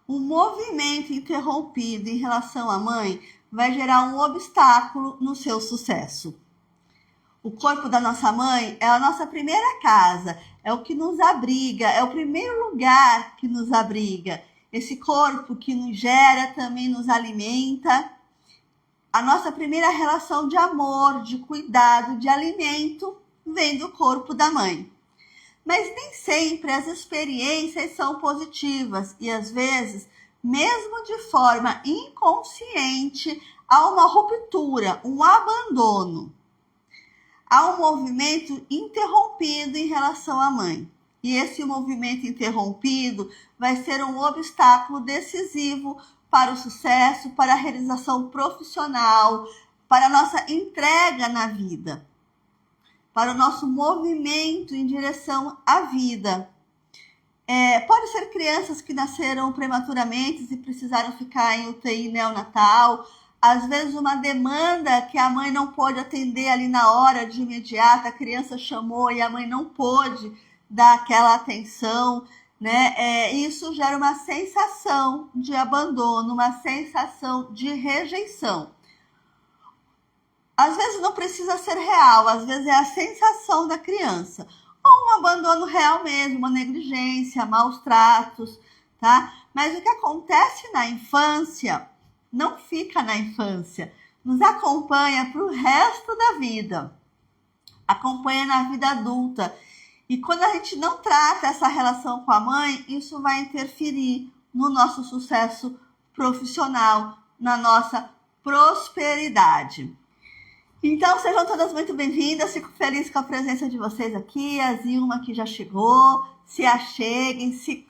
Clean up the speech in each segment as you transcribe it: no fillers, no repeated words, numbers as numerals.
Um movimento interrompido em relação à mãe vai gerar um obstáculo no seu sucesso. O corpo da nossa mãe é a nossa primeira casa, é o que nos abriga, é o primeiro lugar que nos abriga. Esse corpo que nos gera, também nos alimenta. A nossa primeira relação de amor, de cuidado, de alimento, vem do corpo da mãe. Mas nem sempre as experiências são positivas e, às vezes, mesmo de forma inconsciente, há uma ruptura, um abandono. Há um movimento interrompido em relação à mãe. E esse movimento interrompido vai ser um obstáculo decisivo para o sucesso, para a realização profissional, para a nossa entrega na vida, para o nosso movimento em direção à vida. Pode ser crianças que nasceram prematuramente e precisaram ficar em UTI neonatal, às vezes uma demanda que a mãe não pôde atender ali na hora, de imediato, a criança chamou e a mãe não pôde dar aquela atenção, né? Isso gera uma sensação de abandono, uma sensação de rejeição. Às vezes não precisa ser real, às vezes é a sensação da criança. Ou um abandono real mesmo, uma negligência, maus tratos, tá? Mas o que acontece na infância não fica na infância, nos acompanha para o resto da vida, acompanha na vida adulta. E quando a gente não trata essa relação com a mãe, isso vai interferir no nosso sucesso profissional, na nossa prosperidade. Então, sejam todas muito bem-vindas, fico feliz com a presença de vocês aqui, a Zilma que já chegou, se acheguem, se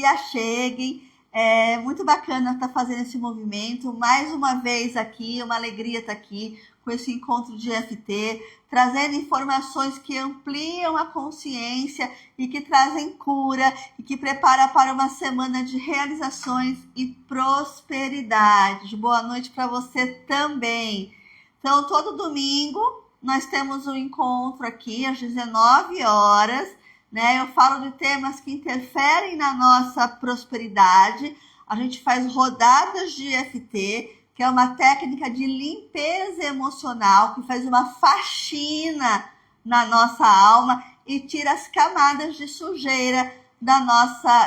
acheguem. É muito bacana estar fazendo esse movimento, mais uma vez aqui, uma alegria estar aqui com esse encontro de EFT, trazendo informações que ampliam a consciência e que trazem cura e que prepara para uma semana de realizações e prosperidade. Boa noite para você também. Então, todo domingo nós temos um encontro aqui às 19 horas, né? Eu falo de temas que interferem na nossa prosperidade. A gente faz rodadas de EFT, que é uma técnica de limpeza emocional, que faz uma faxina na nossa alma e tira as camadas de sujeira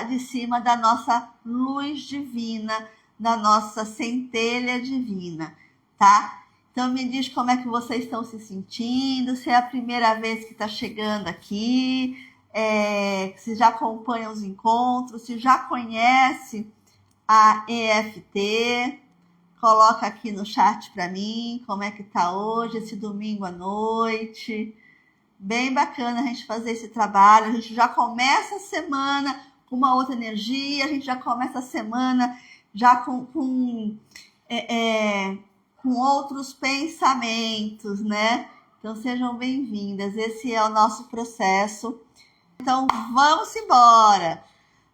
de cima da nossa luz divina, da nossa centelha divina, tá? Então me diz como é que vocês estão se sentindo, se é a primeira vez que está chegando aqui, se já acompanha os encontros, se já conhece a EFT, coloca aqui no chat para mim como é que tá hoje, esse domingo à noite. Bem bacana a gente fazer esse trabalho, a gente já começa a semana com uma outra energia, a gente já começa a semana já com outros pensamentos, né? Então sejam bem-vindas, esse é o nosso processo. Então, vamos embora.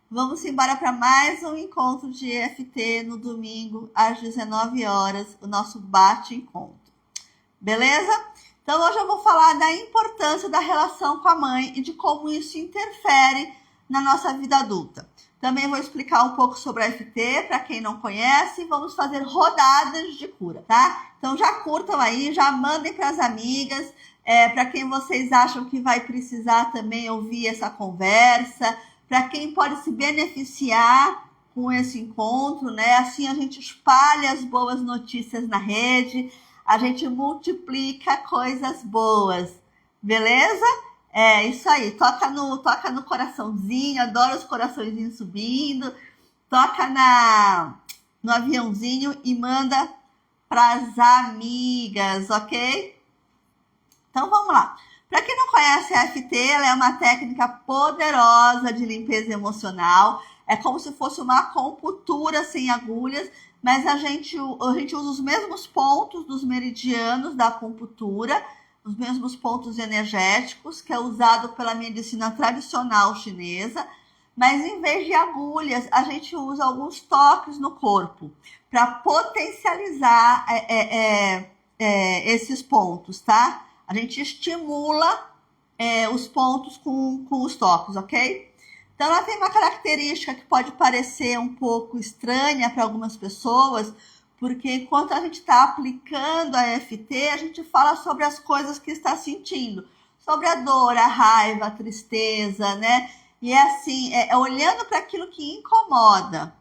Vamos embora para mais um encontro de EFT no domingo, às 19 horas, o nosso bate-encontro. Beleza? Então, hoje eu vou falar da importância da relação com a mãe e de como isso interfere na nossa vida adulta. Também vou explicar um pouco sobre a EFT, para quem não conhece, e vamos fazer rodadas de cura, tá? Então, já curtam aí, já mandem para as amigas, para quem vocês acham que vai precisar também ouvir essa conversa, para quem pode se beneficiar com esse encontro, né? Assim a gente espalha as boas notícias na rede, a gente multiplica coisas boas, beleza? É isso aí, toca no coraçãozinho, adoro os coraçõezinhos subindo, toca no aviãozinho e manda para as amigas, ok? Então vamos lá. Para quem não conhece a EFT, ela é uma técnica poderosa de limpeza emocional. É como se fosse uma acupuntura sem agulhas, mas a gente usa os mesmos pontos dos meridianos da acupuntura, os mesmos pontos energéticos, que é usado pela medicina tradicional chinesa, mas em vez de agulhas, a gente usa alguns toques no corpo para potencializar esses pontos, tá? A gente estimula os pontos com os toques, ok? Então, ela tem uma característica que pode parecer um pouco estranha para algumas pessoas, porque enquanto a gente está aplicando a EFT, a gente fala sobre as coisas que está sentindo, sobre a dor, a raiva, a tristeza, né? E é assim, olhando para aquilo que incomoda,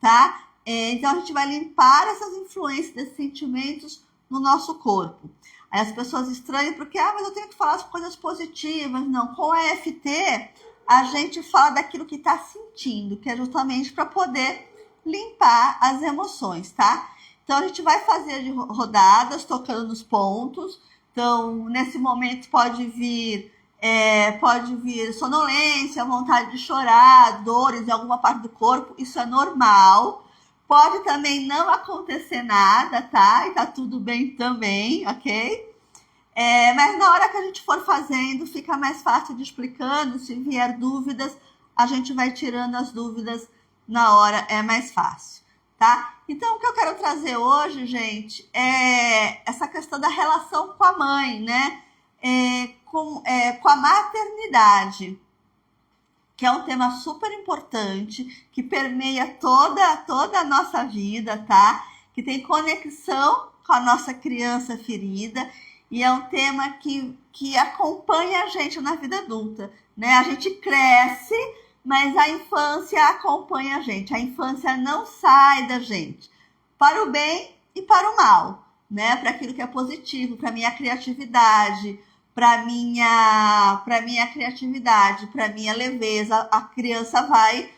tá? Então, a gente vai limpar essas influências desses sentimentos no nosso corpo. Aí as pessoas estranham porque, mas eu tenho que falar as coisas positivas. Não, com a EFT, a gente fala daquilo que está sentindo, que é justamente para poder limpar as emoções, tá? Então, a gente vai fazer de rodadas, tocando nos pontos. Então, nesse momento pode vir sonolência, vontade de chorar, dores em alguma parte do corpo, isso é normal. Pode também não acontecer nada, tá? E tá tudo bem também, ok? Mas na hora que a gente for fazendo, fica mais fácil de explicando. Se vier dúvidas, a gente vai tirando as dúvidas na hora, é mais fácil, tá? Então, o que eu quero trazer hoje, gente, é essa questão da relação com a mãe, né? Com a maternidade, que é um tema super importante, que permeia toda a nossa vida, tá? Que tem conexão com a nossa criança ferida, e é um tema que acompanha a gente na vida adulta, né? A gente cresce, mas a infância acompanha a gente. A infância não sai da gente, para o bem e para o mal, né? Para aquilo que é positivo, para minha criatividade, para minha criatividade, para minha leveza, a criança vai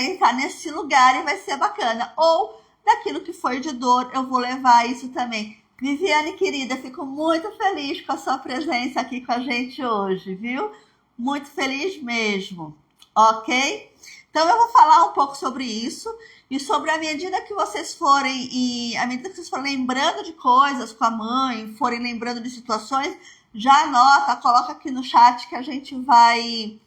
entrar nesse lugar e vai ser bacana. Ou daquilo que foi de dor, eu vou levar isso também. Viviane, querida, fico muito feliz com a sua presença aqui com a gente hoje, viu? Muito feliz mesmo, ok? Então, eu vou falar um pouco sobre isso e sobre à medida que vocês forem lembrando de coisas com a mãe, forem lembrando de situações, já anota, coloca aqui no chat que a gente vai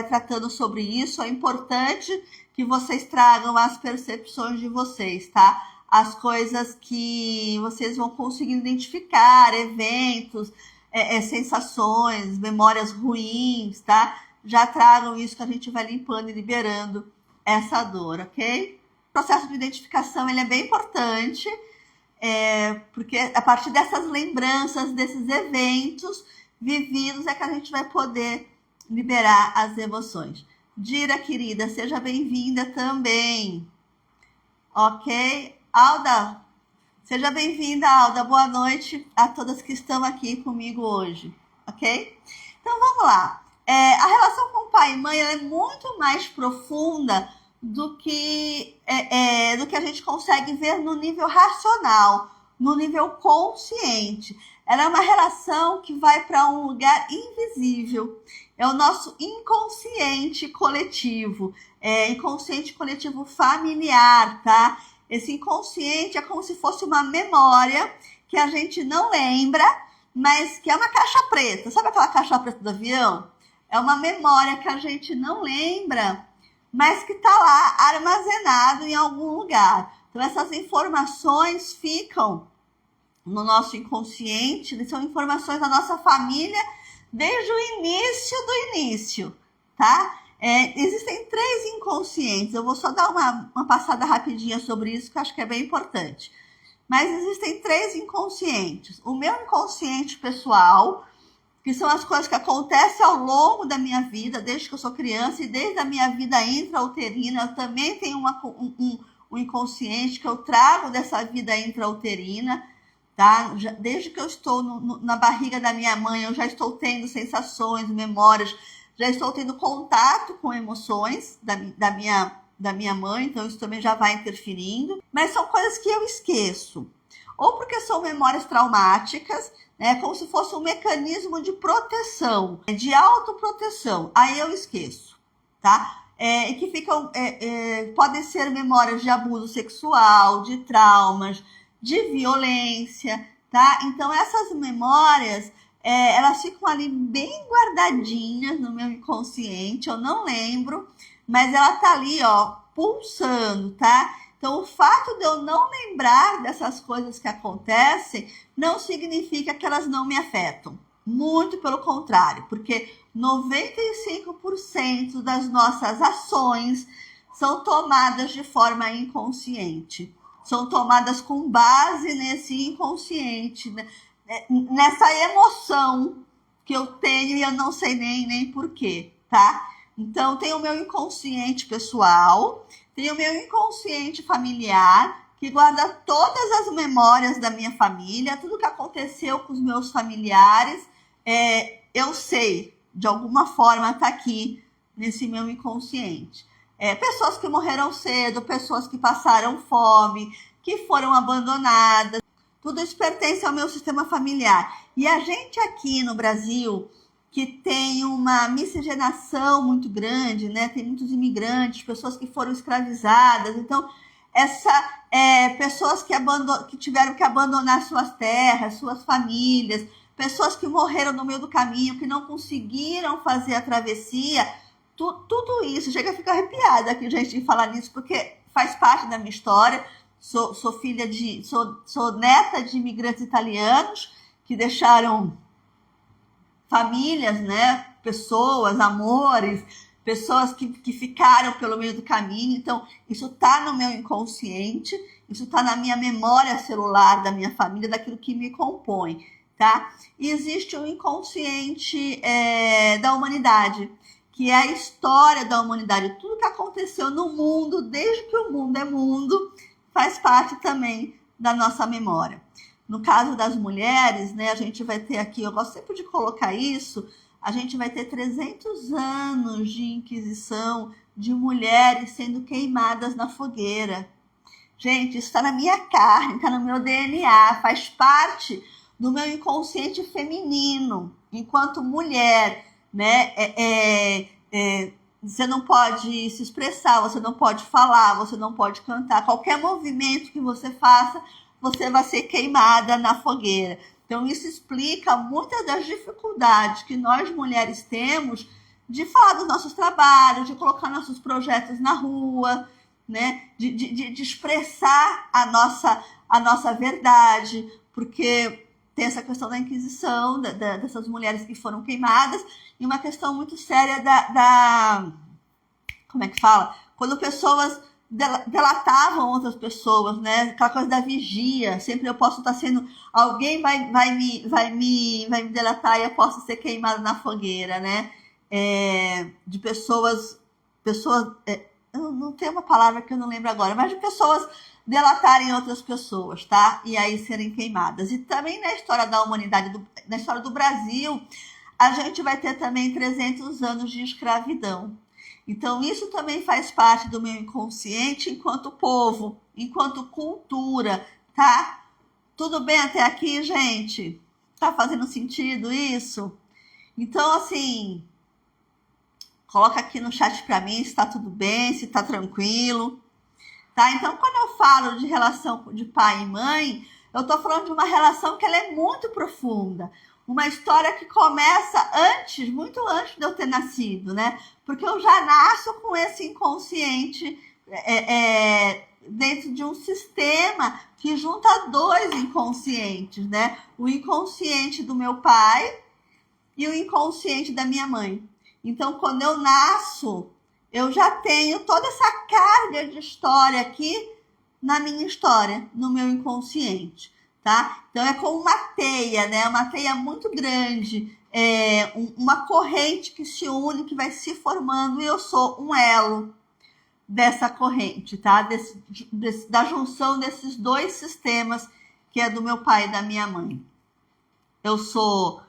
tratando sobre isso. É importante que vocês tragam as percepções de vocês, tá? As coisas que vocês vão conseguindo identificar, eventos, sensações, memórias ruins, tá? Já tragam isso que a gente vai limpando e liberando essa dor, ok? O processo de identificação, ele é bem importante, porque a partir dessas lembranças, desses eventos vividos, é que a gente vai poder liberar as emoções. Dira, querida, seja bem-vinda também, ok? Alda, seja bem-vinda, Alda. Boa noite a todas que estão aqui comigo hoje, ok? Então, vamos lá. A relação com o pai e mãe é muito mais profunda do que a gente consegue ver no nível racional, no nível consciente. Ela é uma relação que vai para um lugar invisível. É o nosso inconsciente coletivo, inconsciente coletivo familiar, tá? Esse inconsciente é como se fosse uma memória que a gente não lembra, mas que é uma caixa preta. Sabe aquela caixa preta do avião? É uma memória que a gente não lembra, mas que está lá armazenado em algum lugar. Então, essas informações ficam no nosso inconsciente, são informações da nossa família desde o início do início, tá? Existem 3 inconscientes, eu vou só dar uma passada rapidinha sobre isso, que eu acho que é bem importante. Mas existem 3 inconscientes. O meu inconsciente pessoal, que são as coisas que acontecem ao longo da minha vida, desde que eu sou criança e desde a minha vida intrauterina. Eu também tenho um inconsciente que eu trago dessa vida intrauterina, tá? Desde que eu estou na barriga da minha mãe, eu já estou tendo sensações, memórias, já estou tendo contato com emoções da minha mãe, então isso também já vai interferindo. Mas são coisas que eu esqueço. Ou porque são memórias traumáticas, né, como se fosse um mecanismo de proteção, de autoproteção. Aí eu esqueço, tá? E que ficam, podem ser memórias de abuso sexual, de traumas, de violência, tá? Então, essas memórias, elas ficam ali bem guardadinhas no meu inconsciente, eu não lembro, mas ela tá ali, ó, pulsando, tá? Então, o fato de eu não lembrar dessas coisas que acontecem não significa que elas não me afetam, Muito pelo contrário, porque 95% das nossas ações são tomadas de forma inconsciente. São tomadas com base nesse inconsciente, né? Nessa emoção que eu tenho e eu não sei nem porquê, tá? Então, tem o meu inconsciente pessoal, tem o meu inconsciente familiar, que guarda todas as memórias da minha família, tudo que aconteceu com os meus familiares, eu sei, de alguma forma está aqui nesse meu inconsciente. Pessoas que morreram cedo, pessoas que passaram fome, que foram abandonadas, tudo isso pertence ao meu sistema familiar. E a gente aqui no Brasil, que tem uma miscigenação muito grande, né? Tem muitos imigrantes, pessoas que foram escravizadas, então pessoas que tiveram que abandonar suas terras, suas famílias, pessoas que morreram no meio do caminho, que não conseguiram fazer a travessia, tudo isso, chega a ficar arrepiada aqui, gente, de falar nisso, porque faz parte da minha história. Sou neta de imigrantes italianos que deixaram famílias, né? Pessoas, amores, pessoas que ficaram pelo meio do caminho. Então, isso está no meu inconsciente, isso está na minha memória celular da minha família, daquilo que me compõe, tá? E existe o inconsciente da humanidade, que é a história da humanidade. Tudo que aconteceu no mundo, desde que o mundo é mundo, faz parte também da nossa memória. No caso das mulheres, né, a gente vai ter aqui, eu gosto sempre de colocar isso, a gente vai ter 300 anos de inquisição de mulheres sendo queimadas na fogueira. Gente, isso está na minha carne, está no meu DNA, faz parte do meu inconsciente feminino, enquanto mulher, né? Você não pode se expressar, você não pode falar, você não pode cantar. Qualquer movimento que você faça, você vai ser queimada na fogueira. Então, isso explica muitas das dificuldades que nós mulheres temos de falar dos nossos trabalhos, de colocar nossos projetos na rua, né? de expressar a nossa verdade, porque tem essa questão da Inquisição, dessas mulheres que foram queimadas, e uma questão muito séria como é que fala? Quando pessoas delatavam outras pessoas, né? Aquela coisa da vigia, sempre eu posso estar sendo, alguém vai me delatar e eu posso ser queimada na fogueira, né? De pessoas, eu não tem uma palavra que eu não lembro agora, mas de pessoas delatarem outras pessoas, tá? E aí serem queimadas. E também na história da humanidade, na história do Brasil, a gente vai ter também 300 anos de escravidão. Então, isso também faz parte do meu inconsciente enquanto povo, enquanto cultura, tá? Tudo bem até aqui, gente? Tá fazendo sentido isso? Então, assim, coloca aqui no chat para mim se tá tudo bem, se tá tranquilo. Tá? Então, quando eu falo de relação de pai e mãe, eu estou falando de uma relação que ela é muito profunda. Uma história que começa muito antes de eu ter nascido, né? Porque eu já nasço com esse inconsciente dentro de um sistema que junta dois inconscientes, né? O inconsciente do meu pai e o inconsciente da minha mãe. Então, quando eu nasço, eu já tenho toda essa carga de história aqui na minha história, no meu inconsciente, tá? Então é como uma teia, né? Uma teia muito grande, uma corrente que se une, que vai se formando, e eu sou um elo dessa corrente, tá? Da junção desses dois sistemas, que é do meu pai e da minha mãe. Eu sou...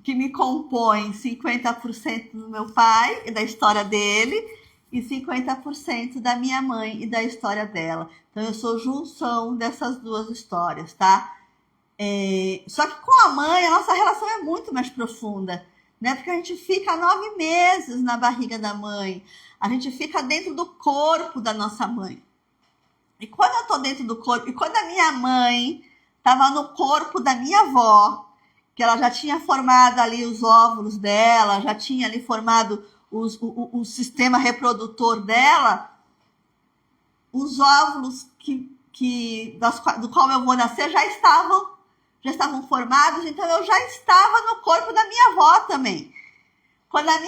que me compõe 50% do meu pai e da história dele e 50% da minha mãe e da história dela. Então, eu sou junção dessas duas histórias, tá? Só que com a mãe, a nossa relação é muito mais profunda, né? Porque a gente fica 9 meses na barriga da mãe, a gente fica dentro do corpo da nossa mãe. E quando eu tô dentro do corpo, e quando a minha mãe estava no corpo da minha avó, que ela já tinha formado ali os óvulos dela, já tinha ali formado o sistema reprodutor dela, os óvulos do qual eu vou nascer já estavam já estavam formados, então eu já estava no corpo da minha avó também. Quando a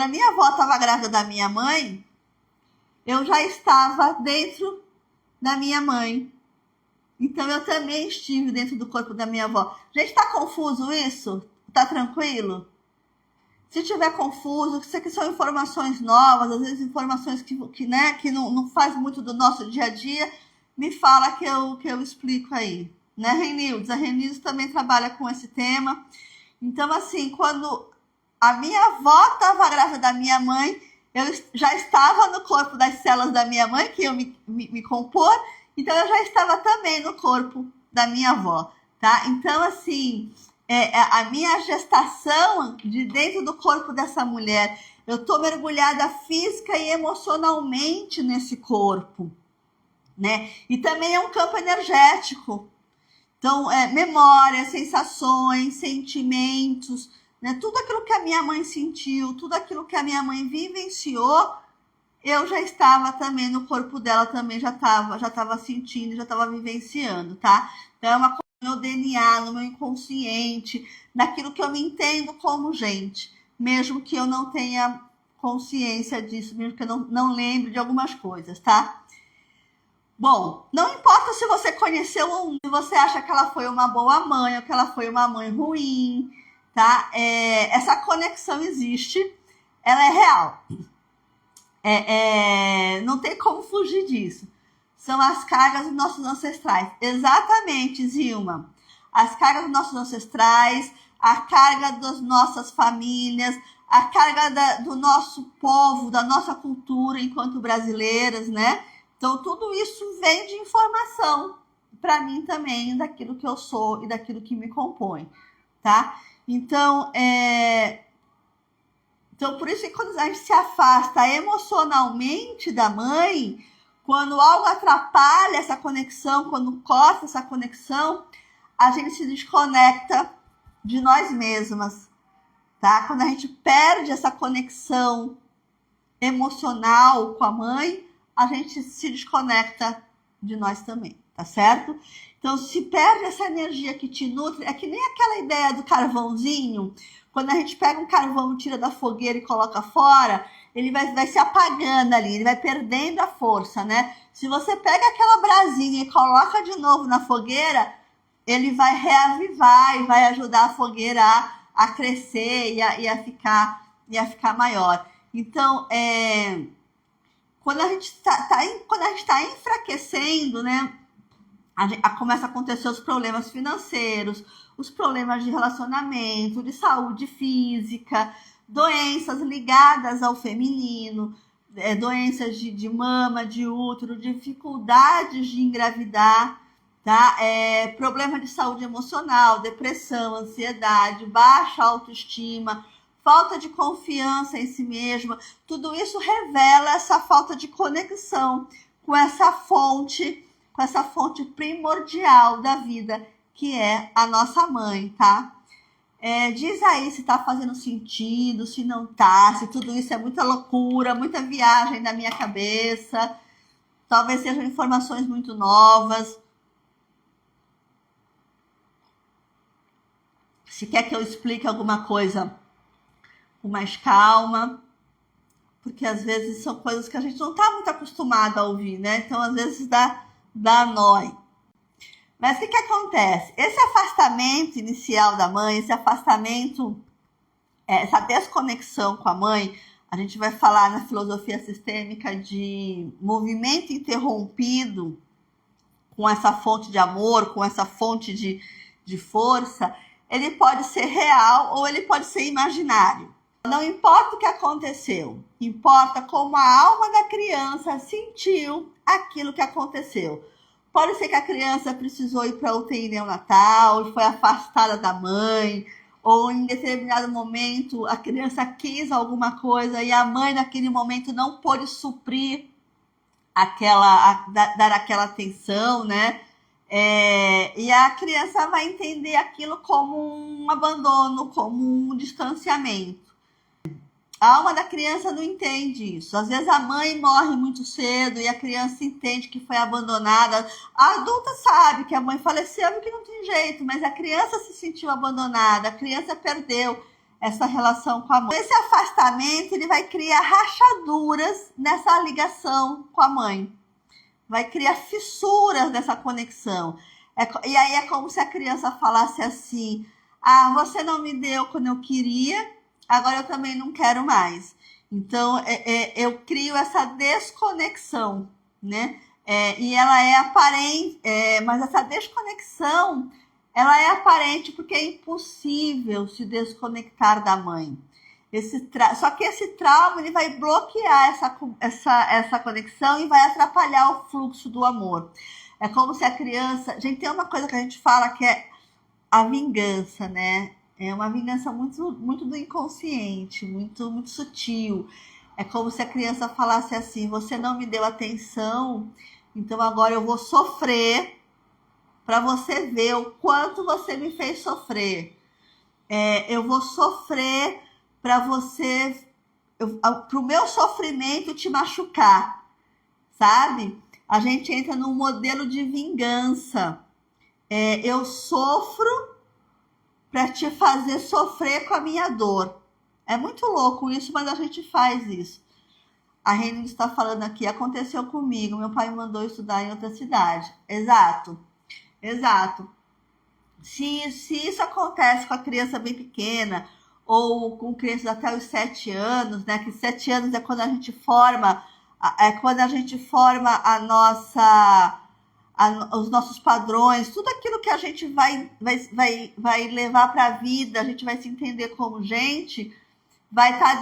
minha avó estava grávida da minha mãe, eu já estava dentro da minha mãe. Então eu também estive dentro do corpo da minha avó. Gente, tá confuso isso? Tá tranquilo? Se tiver confuso, isso aqui são informações novas, às vezes informações que não faz muito do nosso dia a dia, me fala que eu explico aí. Né, Renildes? A Renildes também trabalha com esse tema. Então, assim, quando a minha avó estava grávida da minha mãe, eu já estava no corpo das células da minha mãe, que eu me compor, então eu já estava também no corpo da minha avó, tá? Então, assim, a minha gestação de dentro do corpo dessa mulher, eu estou mergulhada física e emocionalmente nesse corpo, né? E também é um campo energético. Então, memórias, sensações, sentimentos, né? Tudo aquilo que a minha mãe sentiu, tudo aquilo que a minha mãe vivenciou, eu já estava também no corpo dela, também já estava sentindo, já estava vivenciando, tá? Então, é uma coisa no meu DNA, no meu inconsciente, naquilo que eu me entendo como gente, mesmo que eu não tenha consciência disso, mesmo que eu não lembre de algumas coisas, tá? Bom, não importa se você conheceu ou se você acha que ela foi uma boa mãe ou que ela foi uma mãe ruim, tá? Essa conexão existe, ela é real. Não tem como fugir disso. São as cargas dos nossos ancestrais. Exatamente, Zilma. As cargas dos nossos ancestrais, a carga das nossas famílias, a carga do nosso povo, da nossa cultura enquanto brasileiras, né? Então, tudo isso vem de informação para mim também, daquilo que eu sou e daquilo que me compõe, tá? Então, por isso que quando a gente se afasta emocionalmente da mãe, quando algo atrapalha essa conexão, quando corta essa conexão, a gente se desconecta de nós mesmas, tá? Quando a gente perde essa conexão emocional com a mãe, a gente se desconecta de nós também, tá certo? Então, se perde essa energia que te nutre, é que nem aquela ideia do carvãozinho, quando a gente pega um carvão, tira da fogueira e coloca fora, ele vai se apagando ali, ele vai perdendo a força, né? Se você pega aquela brasinha e coloca de novo na fogueira, ele vai reavivar e vai ajudar a fogueira a crescer e a ficar maior. Então, quando a gente está enfraquecendo, né, começa a acontecer os problemas financeiros, os problemas de relacionamento, de saúde física, doenças ligadas ao feminino, doenças de mama, de útero, dificuldades de engravidar, tá? Problema de saúde emocional, depressão, ansiedade, baixa autoestima, falta de confiança em si mesma, tudo isso revela essa falta de conexão com essa fonte primordial da vida, que é a nossa mãe, tá? Diz aí se tá fazendo sentido, se não tá, se tudo isso é muita loucura, muita viagem na minha cabeça, talvez sejam informações muito novas. Se quer que eu explique alguma coisa com mais calma, porque às vezes são coisas que a gente não está muito acostumado a ouvir, né? Então, às vezes dá nó. Mas o que acontece? Esse afastamento inicial da mãe, esse afastamento, essa desconexão com a mãe, a gente vai falar na filosofia sistêmica de movimento interrompido com essa fonte de amor, com essa fonte de força, ele pode ser real ou ele pode ser imaginário. Não importa o que aconteceu, importa como a alma da criança sentiu aquilo que aconteceu. Pode ser que a criança precisou ir para a UTI neonatal e foi afastada da mãe, ou em determinado momento a criança quis alguma coisa e a mãe naquele momento não pôde suprir dar aquela atenção, né? E a criança vai entender aquilo como um abandono, como um distanciamento. A alma da criança não entende isso. Às vezes a mãe morre muito cedo e a criança entende que foi abandonada. A adulta sabe que a mãe faleceu e que não tem jeito, mas a criança se sentiu abandonada, a criança perdeu essa relação com a mãe. Esse afastamento, ele vai criar rachaduras nessa ligação com a mãe. Vai criar fissuras nessa conexão. E aí é como se a criança falasse assim: ah, você não me deu quando eu queria, agora eu também não quero mais. Então, eu crio essa desconexão, né? E ela é aparente, mas essa desconexão, ela é aparente porque é impossível se desconectar da mãe. Só que esse trauma, ele vai bloquear essa conexão e vai atrapalhar o fluxo do amor. É como se a criança... Gente, tem uma coisa que a gente fala que é a vingança, né? É uma vingança muito, muito do inconsciente, muito, muito sutil. É como se a criança falasse assim: você não me deu atenção, então agora eu vou sofrer para você ver o quanto você me fez sofrer. Eu vou sofrer para você, para o meu sofrimento te machucar, sabe? A gente entra num modelo de vingança. Eu sofro para te fazer sofrer com a minha dor. É muito louco isso, mas a gente faz isso. A Reni está falando aqui: aconteceu comigo, meu pai me mandou estudar em outra cidade. Exato. Se isso acontece com a criança bem pequena, ou com crianças até os 7 anos, né? Que 7 anos é quando a gente forma, os nossos padrões, tudo aquilo que a gente vai levar para a vida, a gente vai se entender como gente, vai estar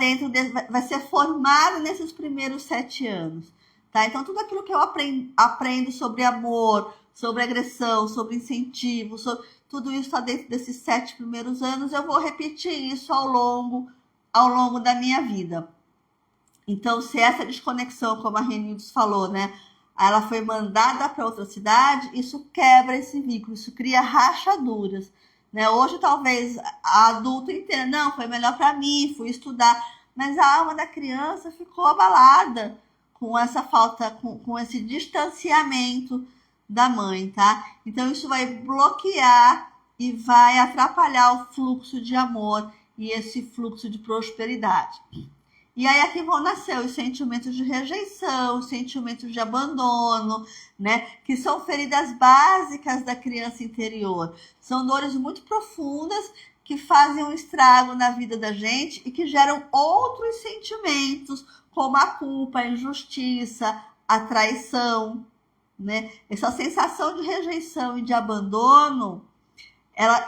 vai ser formado nesses primeiros 7 anos, tá? Então, tudo aquilo que eu aprendo sobre amor, sobre agressão, sobre incentivo, tudo isso está dentro desses 7 primeiros anos. Eu vou repetir isso ao longo da minha vida. Então, se essa desconexão, como a Renildes falou, né, ela foi mandada para outra cidade, isso quebra esse vínculo, isso cria rachaduras, né? Hoje, talvez, a adulto entenda: não, foi melhor para mim, fui estudar, mas a alma da criança ficou abalada com essa falta, com esse distanciamento da mãe, tá? Então, isso vai bloquear e vai atrapalhar o fluxo de amor e esse fluxo de prosperidade. E aí aqui vão nascer os sentimentos de rejeição, os sentimentos de abandono, né? Que são feridas básicas da criança interior. São dores muito profundas que fazem um estrago na vida da gente e que geram outros sentimentos, como a culpa, a injustiça, a traição, né? Essa sensação de rejeição e de abandono, ela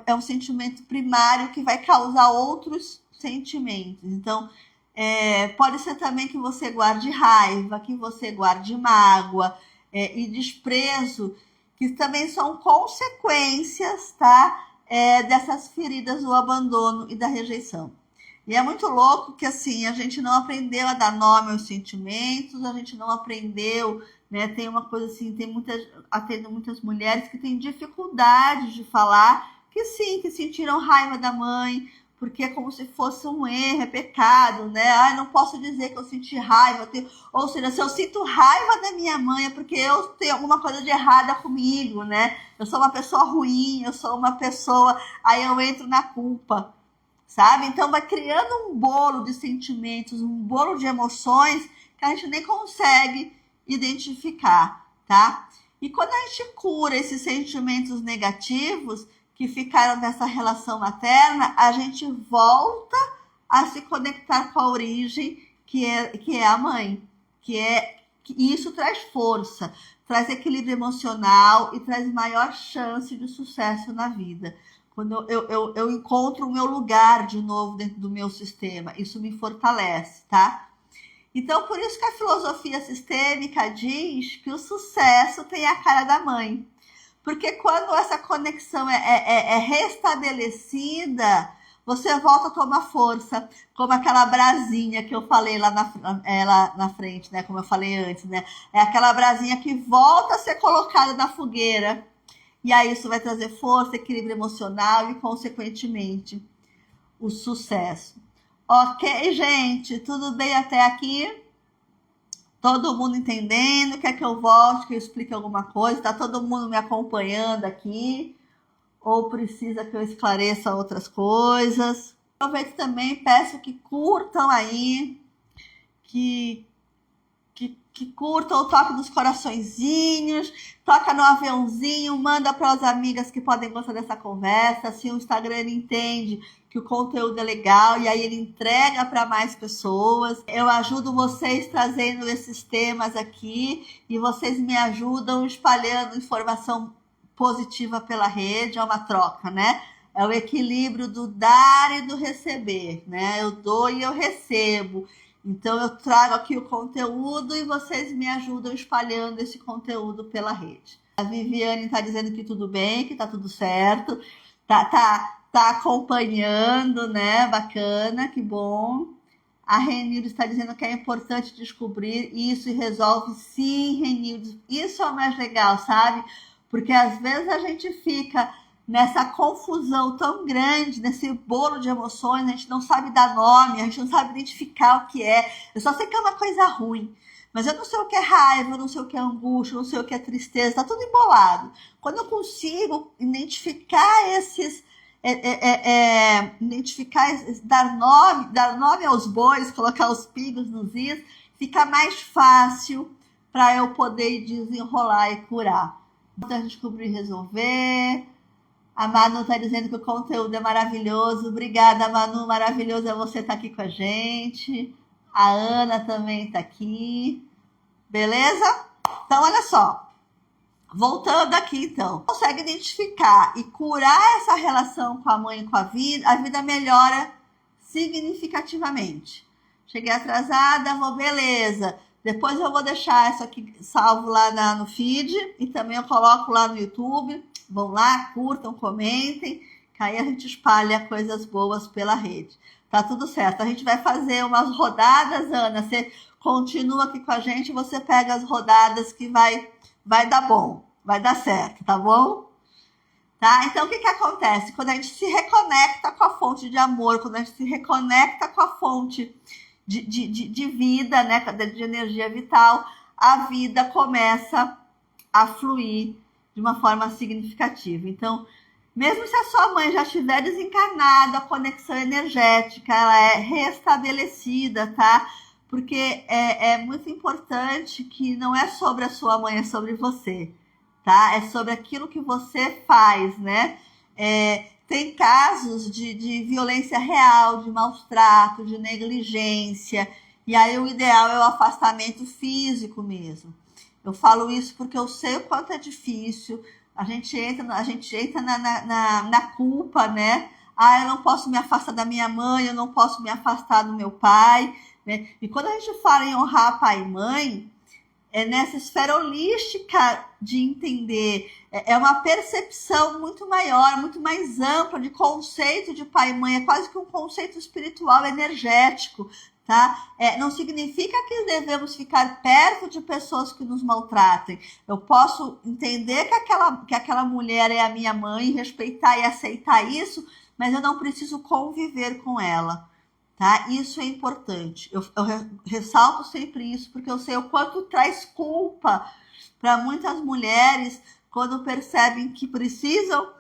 é um sentimento primário que vai causar outros sentimentos. Então, pode ser também que você guarde raiva, que você guarde mágoa e desprezo, que também são consequências, tá? Dessas feridas do abandono e da rejeição. E é muito louco que, assim, a gente não aprendeu a dar nome aos sentimentos, a gente não aprendeu, né? Tem uma coisa assim, atendo muitas mulheres que têm dificuldade de falar que sim, que sentiram raiva da mãe, porque é como se fosse um erro, é pecado, né? Ai, não posso dizer que eu senti raiva. Ou seja, se eu sinto raiva da minha mãe é porque eu tenho alguma coisa de errada comigo, né? Eu sou uma pessoa ruim, eu sou uma pessoa... Aí eu entro na culpa, sabe? Então vai criando um bolo de sentimentos, um bolo de emoções que a gente nem consegue identificar, tá? E quando a gente cura esses sentimentos negativos que ficaram nessa relação materna, a gente volta a se conectar com a origem, que é a mãe, e isso traz força, traz equilíbrio emocional e traz maior chance de sucesso na vida. Quando eu encontro o meu lugar de novo dentro do meu sistema, isso me fortalece, tá? Então, por isso que a filosofia sistêmica diz que o sucesso tem a cara da mãe. Porque quando essa conexão é restabelecida, você volta a tomar força, como aquela brasinha que eu falei lá na frente, né? Como eu falei antes, né? É aquela brasinha que volta a ser colocada na fogueira. E aí isso vai trazer força, equilíbrio emocional e, consequentemente, o sucesso. Ok, gente? Tudo bem até aqui? Todo mundo entendendo? Quer que eu volte, que eu explique alguma coisa? Tá todo mundo me acompanhando aqui? Ou precisa que eu esclareça outras coisas? Aproveito também, peço que curtam aí, que curtam o toque dos coraçõezinhos, toca no aviãozinho, manda para as amigas que podem gostar dessa conversa. Assim o Instagram ele entende que o conteúdo é legal e aí ele entrega para mais pessoas. Eu ajudo vocês trazendo esses temas aqui e vocês me ajudam espalhando informação positiva pela rede. É uma troca, né? É o equilíbrio do dar e do receber, né? Eu dou e eu recebo. Então eu trago aqui o conteúdo e vocês me ajudam espalhando esse conteúdo pela rede. A Viviane está dizendo que tudo bem, que está tudo certo, tá acompanhando, né? Bacana, que bom. A Renilde está dizendo que é importante descobrir isso e resolve. Sim, Renilde, isso é o mais legal, sabe? Porque às vezes a gente fica nessa confusão tão grande, nesse bolo de emoções, a gente não sabe dar nome, a gente não sabe identificar o que é. Eu só sei que é uma coisa ruim, mas eu não sei o que é raiva, eu não sei o que é angústia, eu não sei o que é tristeza, tá tudo embolado. Quando eu consigo identificar identificar, dar nome aos bois, colocar os pingos nos is, fica mais fácil para eu poder desenrolar e curar. Então, descobrir e resolver. A Manu está dizendo que o conteúdo é maravilhoso. Obrigada, Manu. Maravilhoso é você estar aqui com a gente. A Ana também está aqui. Beleza? Então, olha só. Voltando aqui, então. Consegue identificar e curar essa relação com a mãe e com a vida melhora significativamente. Cheguei atrasada, beleza. Depois eu vou deixar isso aqui salvo lá no feed e também eu coloco lá no YouTube. Vão lá, curtam, comentem, que aí a gente espalha coisas boas pela rede. Tá tudo certo. A gente vai fazer umas rodadas, Ana. Você continua aqui com a gente, você pega as rodadas que vai dar bom, vai dar certo, tá bom? Tá? Então, o que acontece? Quando a gente se reconecta com a fonte de amor, quando a gente se reconecta com a fonte de vida, né, de energia vital, a vida começa a fluir de uma forma significativa. Então, mesmo se a sua mãe já estiver desencarnada, a conexão energética ela é restabelecida, tá? Porque é muito importante que não é sobre a sua mãe, é sobre você, tá? É sobre aquilo que você faz, né? Tem casos de violência real, de maus tratos, de negligência, e aí o ideal é o afastamento físico mesmo. Eu falo isso porque eu sei o quanto é difícil. A gente entra na culpa, né? Ah, eu não posso me afastar da minha mãe, eu não posso me afastar do meu pai, né? E quando a gente fala em honrar pai e mãe, é nessa esfera holística de entender, é uma percepção muito maior, muito mais ampla de conceito de pai e mãe, é quase que um conceito espiritual energético, tá? Não significa que devemos ficar perto de pessoas que nos maltratem. Eu posso entender que aquela mulher é a minha mãe, respeitar e aceitar isso, mas eu não preciso conviver com ela. Tá? Isso é importante. Eu ressalto sempre isso, porque eu sei o quanto traz culpa para muitas mulheres quando percebem que precisam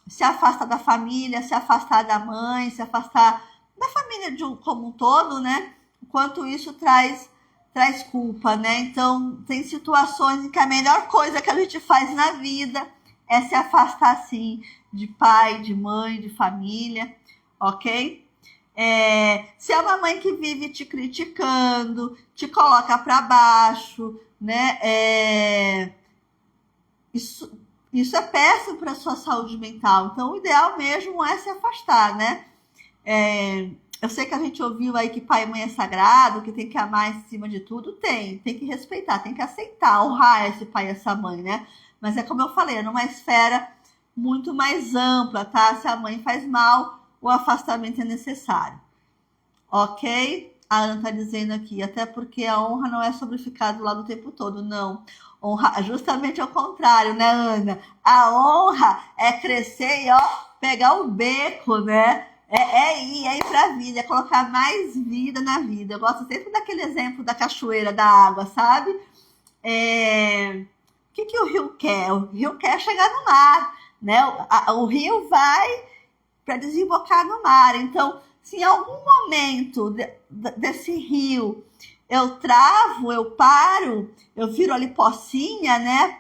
se afastar da família, se afastar da mãe, se afastar da família como um todo, né? O quanto isso traz culpa, né? Então, tem situações em que a melhor coisa que a gente faz na vida é se afastar, assim, de pai, de mãe, de família, ok? Se é uma mãe que vive te criticando, te coloca para baixo, né? Isso é péssimo para a sua saúde mental. Então, o ideal mesmo é se afastar, né? Eu sei que a gente ouviu aí que pai e mãe é sagrado, que tem que amar em cima de tudo. Tem que respeitar, tem que aceitar, honrar esse pai e essa mãe, né? Mas é como eu falei, é numa esfera muito mais ampla, tá? Se a mãe faz mal, o afastamento é necessário. Ok? A Ana está dizendo aqui, até porque a honra não é sobre ficar do lado o tempo todo, não. Honra, justamente ao contrário, né, Ana? A honra é crescer e, ó, pegar o beco, né? É ir pra vida, é colocar mais vida na vida. Eu gosto sempre daquele exemplo da cachoeira, da água, sabe? O que o rio quer? O rio quer chegar no mar, né? O rio vai para desembocar no mar. Então, se em algum momento desse rio eu travo, eu paro, eu viro ali pocinha, né?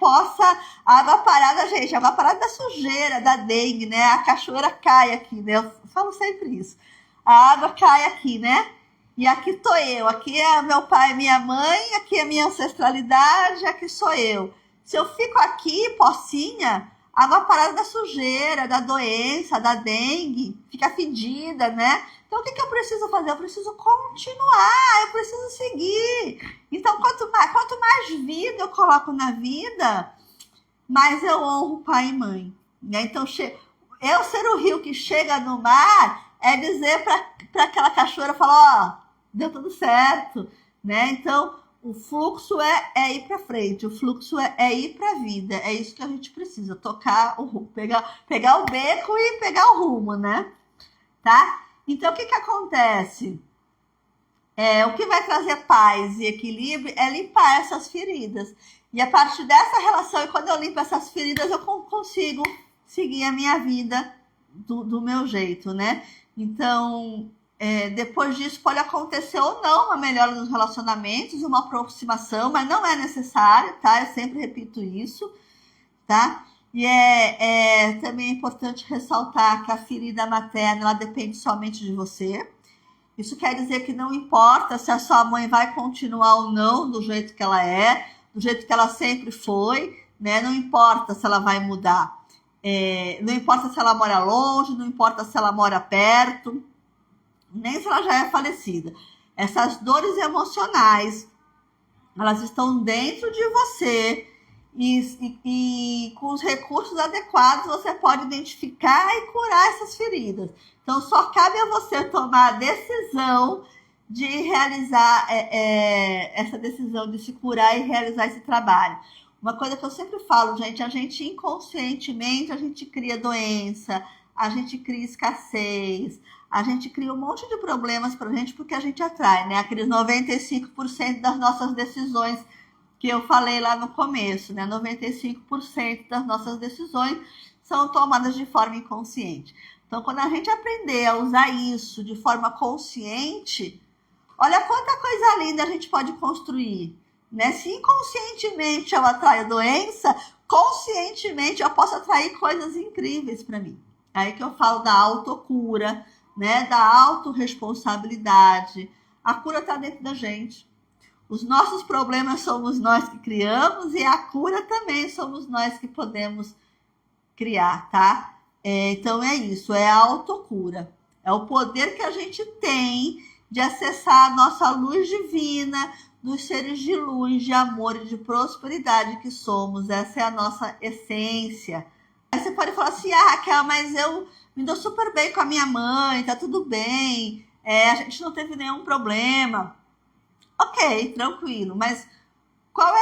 Água parada, gente, água parada da sujeira, da dengue, né? A cachoeira cai aqui, né? Eu falo sempre isso. A água cai aqui, né? E aqui tô eu, aqui é meu pai e minha mãe, aqui é minha ancestralidade, aqui sou eu. Se eu fico aqui, pocinha, água parada da sujeira, da doença, da dengue, fica fedida, né? Então, o que eu preciso fazer? Eu preciso continuar, eu preciso seguir. Então, quanto mais vida eu coloco na vida, mais eu honro pai e mãe. Né? Então, eu ser o rio que chega no mar é dizer para aquela cachoeira, falar, ó, deu tudo certo. Né? Então, o fluxo é ir para frente, o fluxo é ir para a vida. É isso que a gente precisa, tocar o rumo, pegar o beco e pegar o rumo, né? Tá? Então, o que acontece? O que vai trazer paz e equilíbrio é limpar essas feridas. E a partir dessa relação, e quando eu limpo essas feridas, eu consigo seguir a minha vida do meu jeito, né? Então, depois disso pode acontecer ou não uma melhora nos relacionamentos, uma aproximação, mas não é necessário, tá? Eu sempre repito isso, tá? E também é importante ressaltar que a ferida materna, ela depende somente de você. Isso quer dizer que não importa se a sua mãe vai continuar ou não do jeito que ela é, do jeito que ela sempre foi, né? Não importa se ela vai mudar. Não importa se ela mora longe, não importa se ela mora perto, nem se ela já é falecida. Essas dores emocionais, elas estão dentro de você e com os recursos adequados você pode identificar e curar essas feridas. Então, só cabe a você tomar a decisão de realizar essa decisão de se curar e realizar esse trabalho. Uma coisa que eu sempre falo, gente, a gente inconscientemente, a gente cria doença, a gente cria escassez, a gente cria um monte de problemas pra gente porque a gente atrai, né? Aqueles 95% das nossas decisões que eu falei lá no começo, né? 95% das nossas decisões são tomadas de forma inconsciente. Então, quando a gente aprender a usar isso de forma consciente, olha quanta coisa linda a gente pode construir. Né? Se inconscientemente eu atraio doença, conscientemente eu posso atrair coisas incríveis para mim. É aí que eu falo da autocura, né? Da autorresponsabilidade. A cura está dentro da gente. Os nossos problemas somos nós que criamos e a cura também somos nós que podemos criar, tá? Então é isso, é a autocura. É o poder que a gente tem de acessar a nossa luz divina, dos seres de luz, de amor e de prosperidade que somos. Essa é a nossa essência. Aí você pode falar assim, Raquel, mas eu me dou super bem com a minha mãe, tá tudo bem, a gente não teve nenhum problema. Ok, tranquilo, mas qual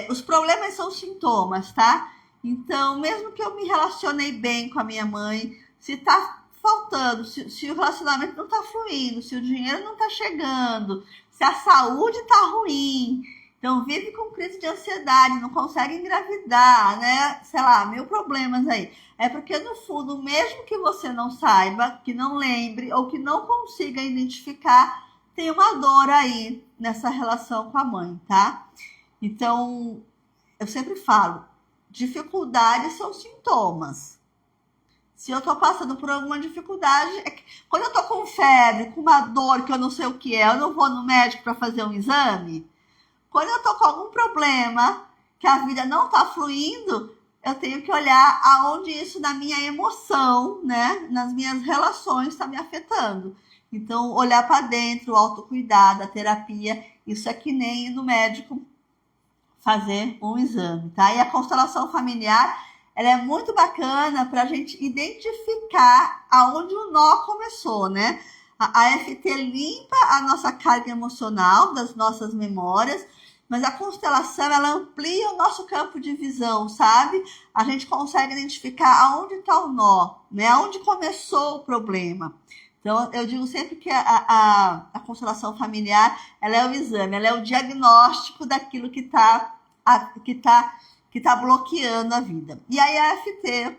os problemas são sintomas, tá? Então, mesmo que eu me relacionei bem com a minha mãe, se tá faltando, se o relacionamento não tá fluindo, se o dinheiro não tá chegando, se a saúde tá ruim, então vive com crise de ansiedade, não consegue engravidar, né? Sei lá, 1000 problemas aí. É porque, no fundo, mesmo que você não saiba, que não lembre ou que não consiga identificar, tem uma dor aí nessa relação com a mãe, tá? Então, eu sempre falo, dificuldades são sintomas. Se eu tô passando por alguma dificuldade, quando eu tô com febre, com uma dor que eu não sei o que é, eu não vou no médico para fazer um exame. Quando eu tô com algum problema, que a vida não tá fluindo, eu tenho que olhar aonde isso na minha emoção, né, nas minhas relações está me afetando. Então, olhar para dentro, o autocuidado, a terapia, isso é que nem ir no médico fazer um exame, tá? E a constelação familiar, ela é muito bacana para a gente identificar aonde o nó começou, né? A AFT limpa a nossa carga emocional das nossas memórias mas a constelação, ela amplia o nosso campo de visão, sabe? A gente consegue identificar aonde está o nó, né? Aonde começou o problema. Então, eu digo sempre que a constelação familiar, ela é o exame, ela é o diagnóstico daquilo que tá bloqueando a vida. E aí a EFT,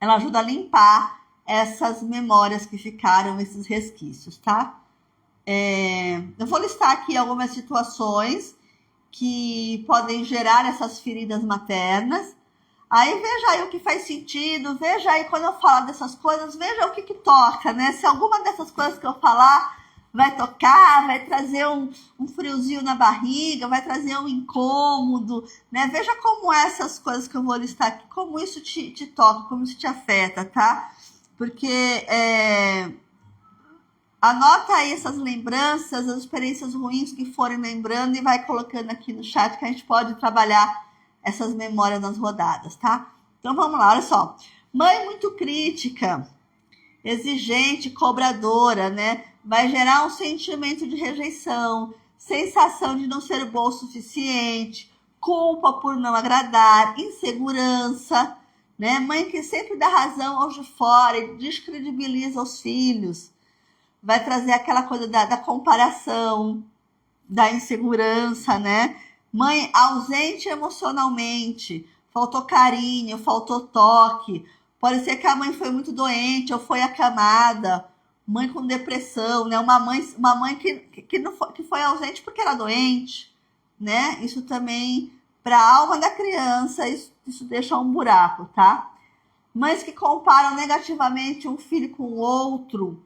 ela ajuda a limpar essas memórias que ficaram, esses resquícios, tá? Eu vou listar aqui algumas situações que podem gerar essas feridas maternas. Aí veja aí o que faz sentido, veja aí quando eu falo dessas coisas, veja o que toca, né? Se alguma dessas coisas que eu falar vai tocar, vai trazer um friozinho na barriga, vai trazer um incômodo, né? Veja como essas coisas que eu vou listar aqui, como isso te toca, como isso te afeta, tá? Porque anota aí essas lembranças, as experiências ruins que forem lembrando e vai colocando aqui no chat que a gente pode trabalhar essas memórias nas rodadas, tá? Então vamos lá, olha só. Mãe muito crítica, exigente, cobradora, né? Vai gerar um sentimento de rejeição, sensação de não ser boa o suficiente, culpa por não agradar, insegurança, né? Mãe que sempre dá razão aos de fora e descredibiliza os filhos. Vai trazer aquela coisa da comparação, da insegurança, né? Mãe ausente emocionalmente, faltou carinho, faltou toque. Pode ser que a mãe foi muito doente ou foi acamada. Mãe com depressão, né? Uma mãe que foi ausente porque era doente, né? Isso também, para a alma da criança, isso deixa um buraco, tá? Mães que comparam negativamente um filho com o outro,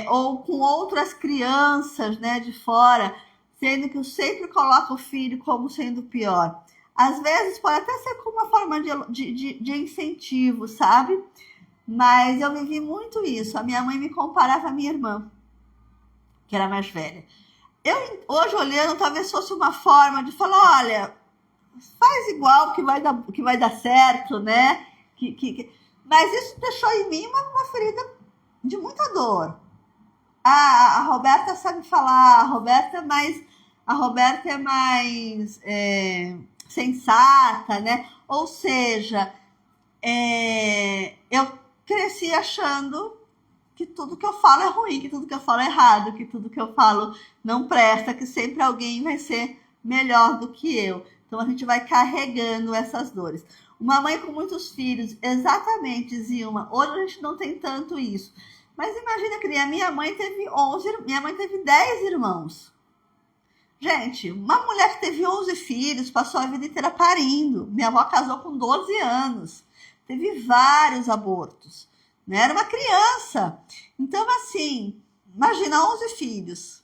ou com outras crianças, né, de fora, sendo que eu sempre coloco o filho como sendo pior. Às vezes pode até ser como uma forma de incentivo, sabe? Mas eu vivi muito isso. A minha mãe me comparava à minha irmã, que era mais velha. Eu, hoje, olhando, talvez fosse uma forma de falar, olha, faz igual que vai dar certo, né? Mas isso deixou em mim uma ferida de muita dor. A Roberta sabe falar, a Roberta é mais sensata, né? Ou seja, eu cresci achando que tudo que eu falo é ruim, que tudo que eu falo é errado, que tudo que eu falo não presta, que sempre alguém vai ser melhor do que eu. Então a gente vai carregando essas dores. Uma mãe com muitos filhos, exatamente, Zilma. Hoje a gente não tem tanto isso. Mas imagina que a minha mãe teve 10 irmãos. Gente, uma mulher que teve 11 filhos, passou a vida inteira parindo. Minha avó casou com 12 anos. Teve vários abortos, né? Era uma criança. Então, assim, imagina 11 filhos.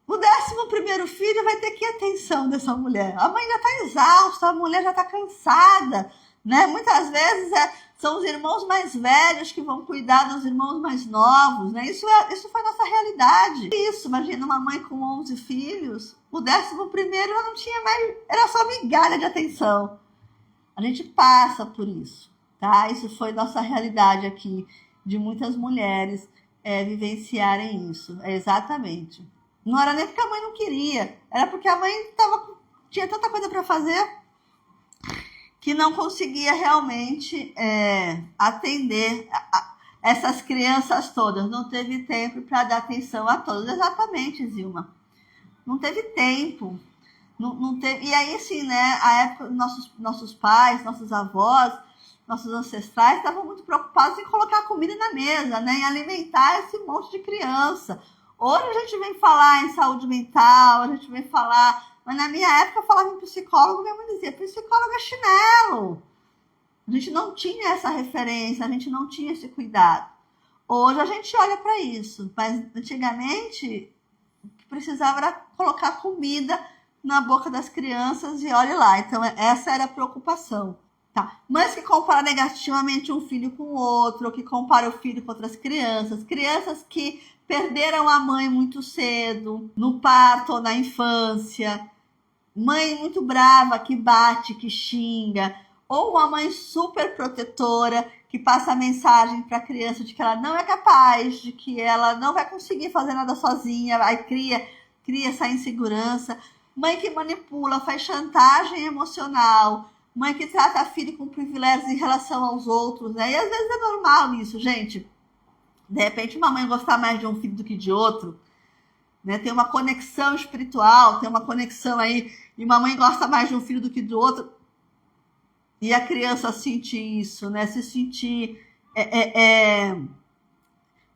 O 11º filho vai ter que ir atenção dessa mulher. A mãe já está exausta, a mulher já está cansada, né? Muitas vezes são os irmãos mais velhos que vão cuidar dos irmãos mais novos, né? Isso foi nossa realidade. Isso, imagina uma mãe com 11 filhos, o 11º não tinha mais, era só migalha de atenção. A gente passa por isso, tá? Isso foi nossa realidade aqui, de muitas mulheres vivenciarem isso, exatamente. Não era nem porque a mãe não queria, era porque a mãe tinha tanta coisa para fazer que não conseguia realmente atender essas crianças todas. Não teve tempo para dar atenção a todas. Exatamente, Zilma. Não teve tempo. Não teve... E aí, assim, né? A época, nossos pais, nossos avós, nossos ancestrais estavam muito preocupados em colocar comida na mesa, né? Em alimentar esse monte de criança. Hoje a gente vem falar em saúde mental, a gente vem falar... Mas na minha época eu falava em psicólogo, minha mãe dizia, psicólogo é chinelo. A gente não tinha essa referência, a gente não tinha esse cuidado. Hoje a gente olha para isso, mas antigamente o que precisava era colocar comida na boca das crianças e olha lá. Então essa era a preocupação. Tá. Mães que comparam negativamente um filho com o outro, ou que comparam o filho com outras crianças, crianças que perderam a mãe muito cedo, no parto ou na infância, mãe muito brava, que bate, que xinga, ou uma mãe super protetora, que passa a mensagem para a criança de que ela não é capaz, de que ela não vai conseguir fazer nada sozinha, aí cria cria essa insegurança. Mãe que manipula, faz chantagem emocional. Mãe que trata a filha com privilégios em relação aos outros, né? E às vezes é normal isso, gente. De repente, uma mãe gostar mais de um filho do que de outro, né? Tem uma conexão espiritual, tem uma conexão aí, e uma mãe gosta mais de um filho do que do outro. E a criança sentir isso, né? Se sentir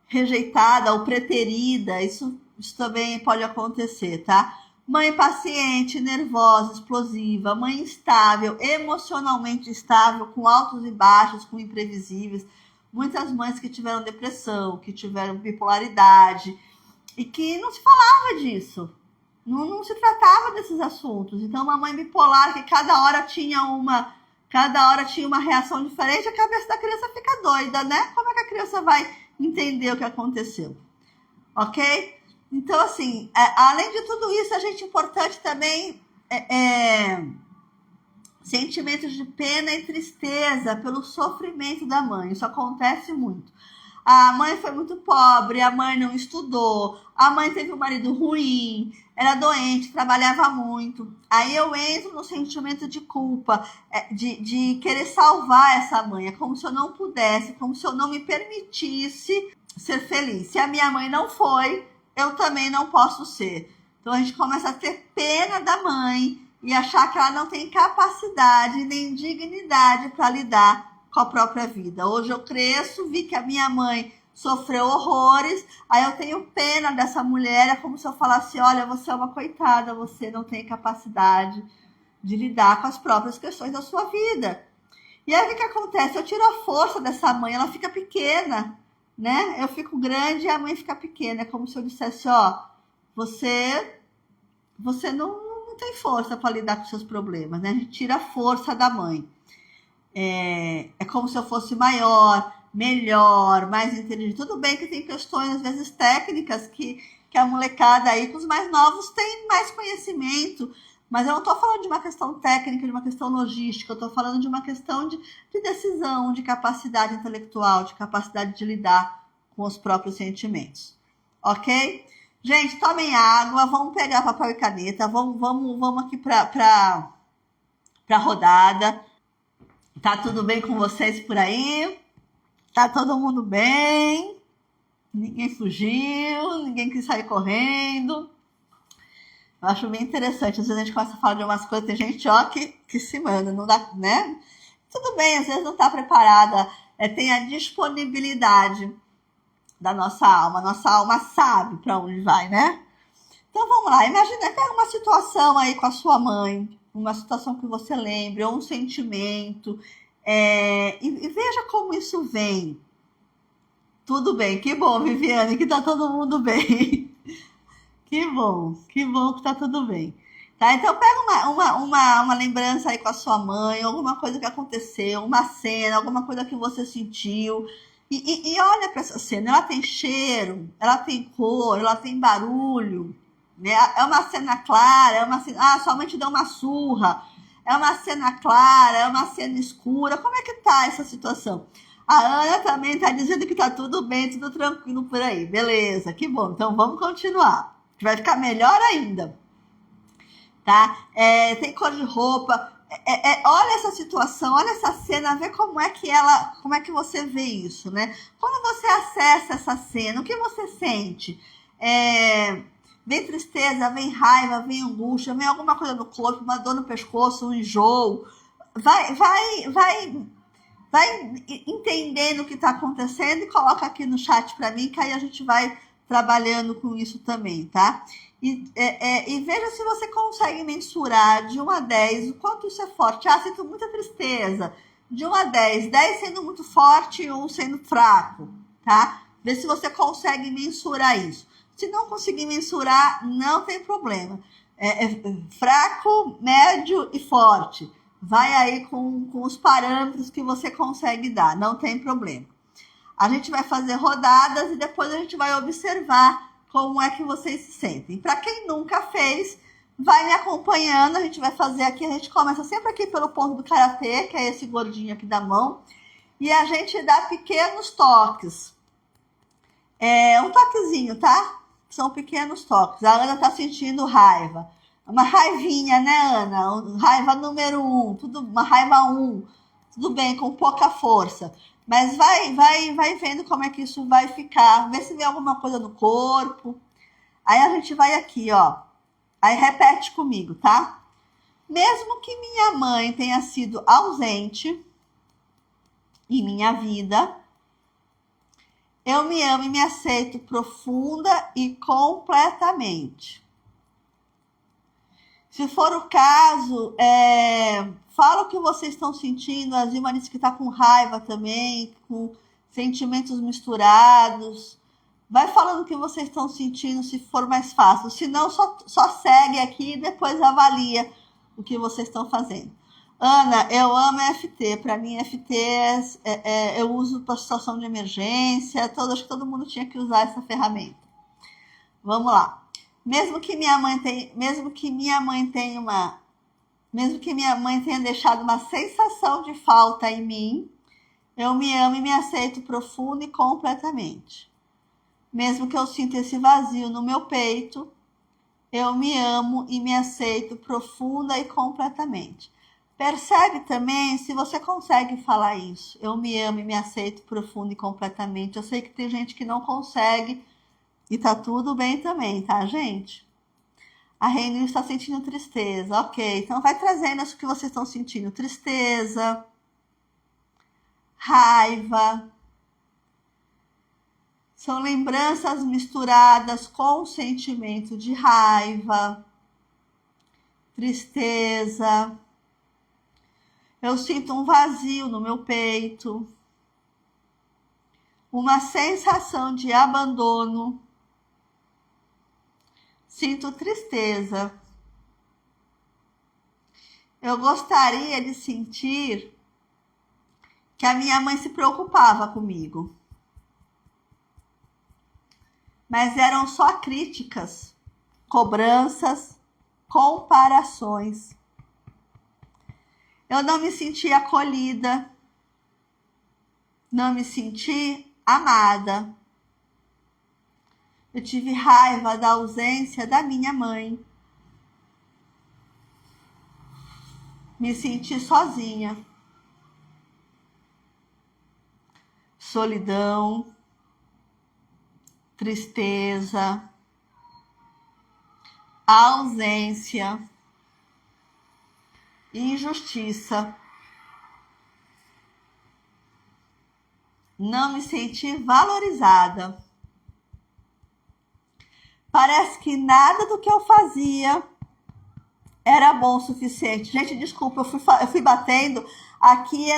rejeitada ou preterida, isso também pode acontecer, tá? Mãe impaciente, nervosa, explosiva, mãe instável, emocionalmente instável, com altos e baixos, com imprevisíveis. Muitas mães que tiveram depressão, que tiveram bipolaridade e que não se falava disso, não se tratava desses assuntos. Então, uma mãe bipolar que cada hora tinha uma reação diferente, a cabeça da criança fica doida, né? Como é que a criança vai entender o que aconteceu? Ok? Então, assim, além de tudo isso, a gente importante também sentimentos de pena e tristeza pelo sofrimento da mãe. Isso acontece muito. A mãe foi muito pobre, a mãe não estudou, a mãe teve um marido ruim, era doente, trabalhava muito. Aí eu entro no sentimento de culpa, de querer salvar essa mãe. É como se eu não pudesse, como se eu não me permitisse ser feliz. Se a minha mãe não foi, eu também não posso ser. Então a gente começa a ter pena da mãe e achar que ela não tem capacidade nem dignidade para lidar com a própria vida. Hoje eu cresço, vi que a minha mãe sofreu horrores, aí eu tenho pena dessa mulher, é como se eu falasse, olha, você é uma coitada, você não tem capacidade de lidar com as próprias questões da sua vida. E aí o que acontece? Eu tiro a força dessa mãe, ela fica pequena, né? Eu fico grande e a mãe fica pequena. É como se eu dissesse, ó, você não tem força para lidar com seus problemas, né? A gente tira a força da mãe. É como se eu fosse maior, melhor, mais inteligente. Tudo bem que tem questões, às vezes, técnicas que a molecada aí, com os mais novos, tem mais conhecimento. Mas eu não estou falando de uma questão técnica, de uma questão logística. Eu estou falando de uma questão de decisão, de capacidade intelectual, de capacidade de lidar com os próprios sentimentos. Ok? Gente, tomem água, vamos pegar papel e caneta, vamos aqui para a rodada. Tá tudo bem com vocês por aí? Tá todo mundo bem? Ninguém fugiu, ninguém quis sair correndo. Eu acho bem interessante. Às vezes a gente começa a falar de umas coisas, tem gente, ó, que se manda, não dá, né? Tudo bem, às vezes não tá preparada. Tem a disponibilidade da nossa alma sabe para onde vai, né? Então vamos lá, imagina, pega uma situação aí com a sua mãe, uma situação que você lembre, ou um sentimento, e veja como isso vem. Tudo bem, que bom, Viviane, que tá todo mundo bem. Que bom que tá tudo bem. Tá? Então pega uma lembrança aí com a sua mãe, alguma coisa que aconteceu, uma cena, alguma coisa que você sentiu. E olha para essa cena, ela tem cheiro, ela tem cor, ela tem barulho, né? É uma cena clara, é uma cena, sua mãe te deu uma surra, é uma cena clara, é uma cena escura. Como é que tá essa situação? A Ana também tá dizendo que tá tudo bem, tudo tranquilo por aí. Beleza, que bom. Então vamos continuar. Vai ficar melhor ainda. Tá? Tem cor de roupa. Olha essa situação, olha essa cena, vê como é que você vê isso, né? Quando você acessa essa cena, o que você sente? Vem tristeza, vem raiva, vem angústia, vem alguma coisa no corpo, uma dor no pescoço, um enjoo. Vai entendendo o que está acontecendo e coloca aqui no chat para mim, que aí a gente vai trabalhando com isso também, tá? E veja se você consegue mensurar de 1 a 10 o quanto isso é forte. Sinto muita tristeza. De 1 a 10, 10 sendo muito forte e 1 sendo fraco, tá? Vê se você consegue mensurar isso. Se não conseguir mensurar, não tem problema. Fraco, médio e forte. Vai aí com os parâmetros que você consegue dar, não tem problema. A gente vai fazer rodadas e depois a gente vai observar como é que vocês se sentem. Para quem nunca fez, vai me acompanhando, a gente vai fazer aqui, a gente começa sempre aqui pelo ponto do karatê, que é esse gordinho aqui da mão, e a gente dá pequenos toques. Um toquezinho, tá? são pequenos toques. A Ana está sentindo raiva. Uma raivinha, né, Ana? Raiva número 1, uma raiva 1. Tudo bem, com pouca força. Mas vai vendo como é que isso vai ficar. Vê se vê alguma coisa no corpo. Aí a gente vai aqui, ó. Aí repete comigo, tá? Mesmo que minha mãe tenha sido ausente em minha vida, eu me amo e me aceito profunda e completamente. Se for o caso, fala o que vocês estão sentindo. A Zilma disse que está com raiva também, com sentimentos misturados. Vai falando o que vocês estão sentindo, se for mais fácil. Se não, só segue aqui e depois avalia o que vocês estão fazendo. Ana, eu amo FT. Para mim, FT eu uso para situação de emergência. Acho que todo mundo tinha que usar essa ferramenta. Vamos lá. Mesmo que minha mãe tenha deixado uma sensação de falta em mim, eu me amo e me aceito profunda e completamente. Mesmo que eu sinta esse vazio no meu peito, eu me amo e me aceito profunda e completamente. Percebe também se você consegue falar isso. Eu me amo e me aceito profunda e completamente. Eu sei que tem gente que não consegue e tá tudo bem também, tá, gente? A Reine está sentindo tristeza. Ok, então vai trazendo isso que vocês estão sentindo. Tristeza, raiva. São lembranças misturadas com o sentimento de raiva, tristeza. Eu sinto um vazio no meu peito, uma sensação de abandono. Sinto tristeza. Eu gostaria de sentir que a minha mãe se preocupava comigo. Mas eram só críticas, cobranças, comparações. Eu não me senti acolhida, não me senti amada. Eu tive raiva da ausência da minha mãe. Me senti sozinha. Solidão, tristeza, ausência, injustiça. Não me senti valorizada. Parece que nada do que eu fazia era bom o suficiente. Gente, desculpa, eu fui batendo aqui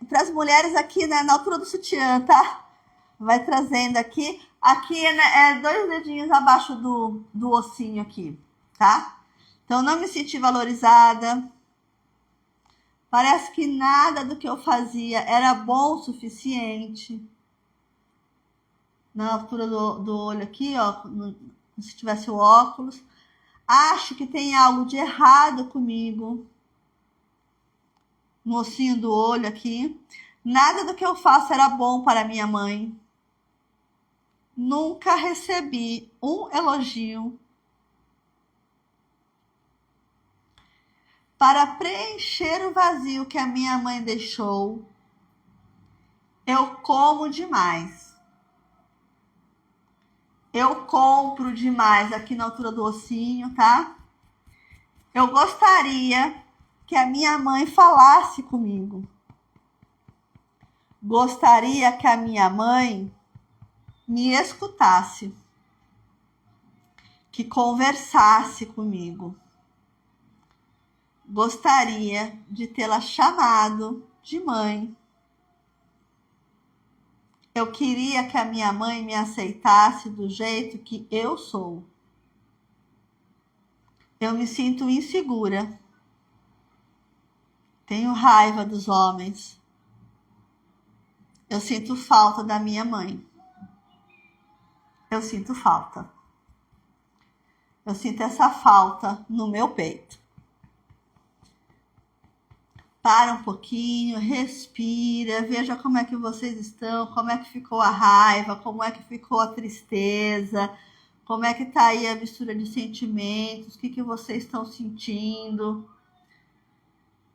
para as mulheres aqui na altura do sutiã, tá? Vai trazendo aqui. Aqui 2 dedinhos abaixo do ossinho aqui, tá? Então, não me senti valorizada. Parece que nada do que eu fazia era bom o suficiente. Na altura do olho aqui, ó, se tivesse o óculos. Acho que tem algo de errado comigo. No ossinho do olho aqui. Nada do que eu faço era bom para minha mãe. Nunca recebi um elogio. Para preencher o vazio que a minha mãe deixou, eu como demais. Eu compro demais aqui na altura do ossinho, tá? Eu gostaria que a minha mãe falasse comigo. Gostaria que a minha mãe me escutasse. Que conversasse comigo. Gostaria de tê-la chamado de mãe. Eu queria que a minha mãe me aceitasse do jeito que eu sou. Eu me sinto insegura. Tenho raiva dos homens. Eu sinto falta da minha mãe. Eu sinto falta. Eu sinto essa falta no meu peito. Para um pouquinho, respira, veja como é que vocês estão, como é que ficou a raiva, como é que ficou a tristeza, Como é que tá aí a mistura de sentimentos? O que vocês estão sentindo?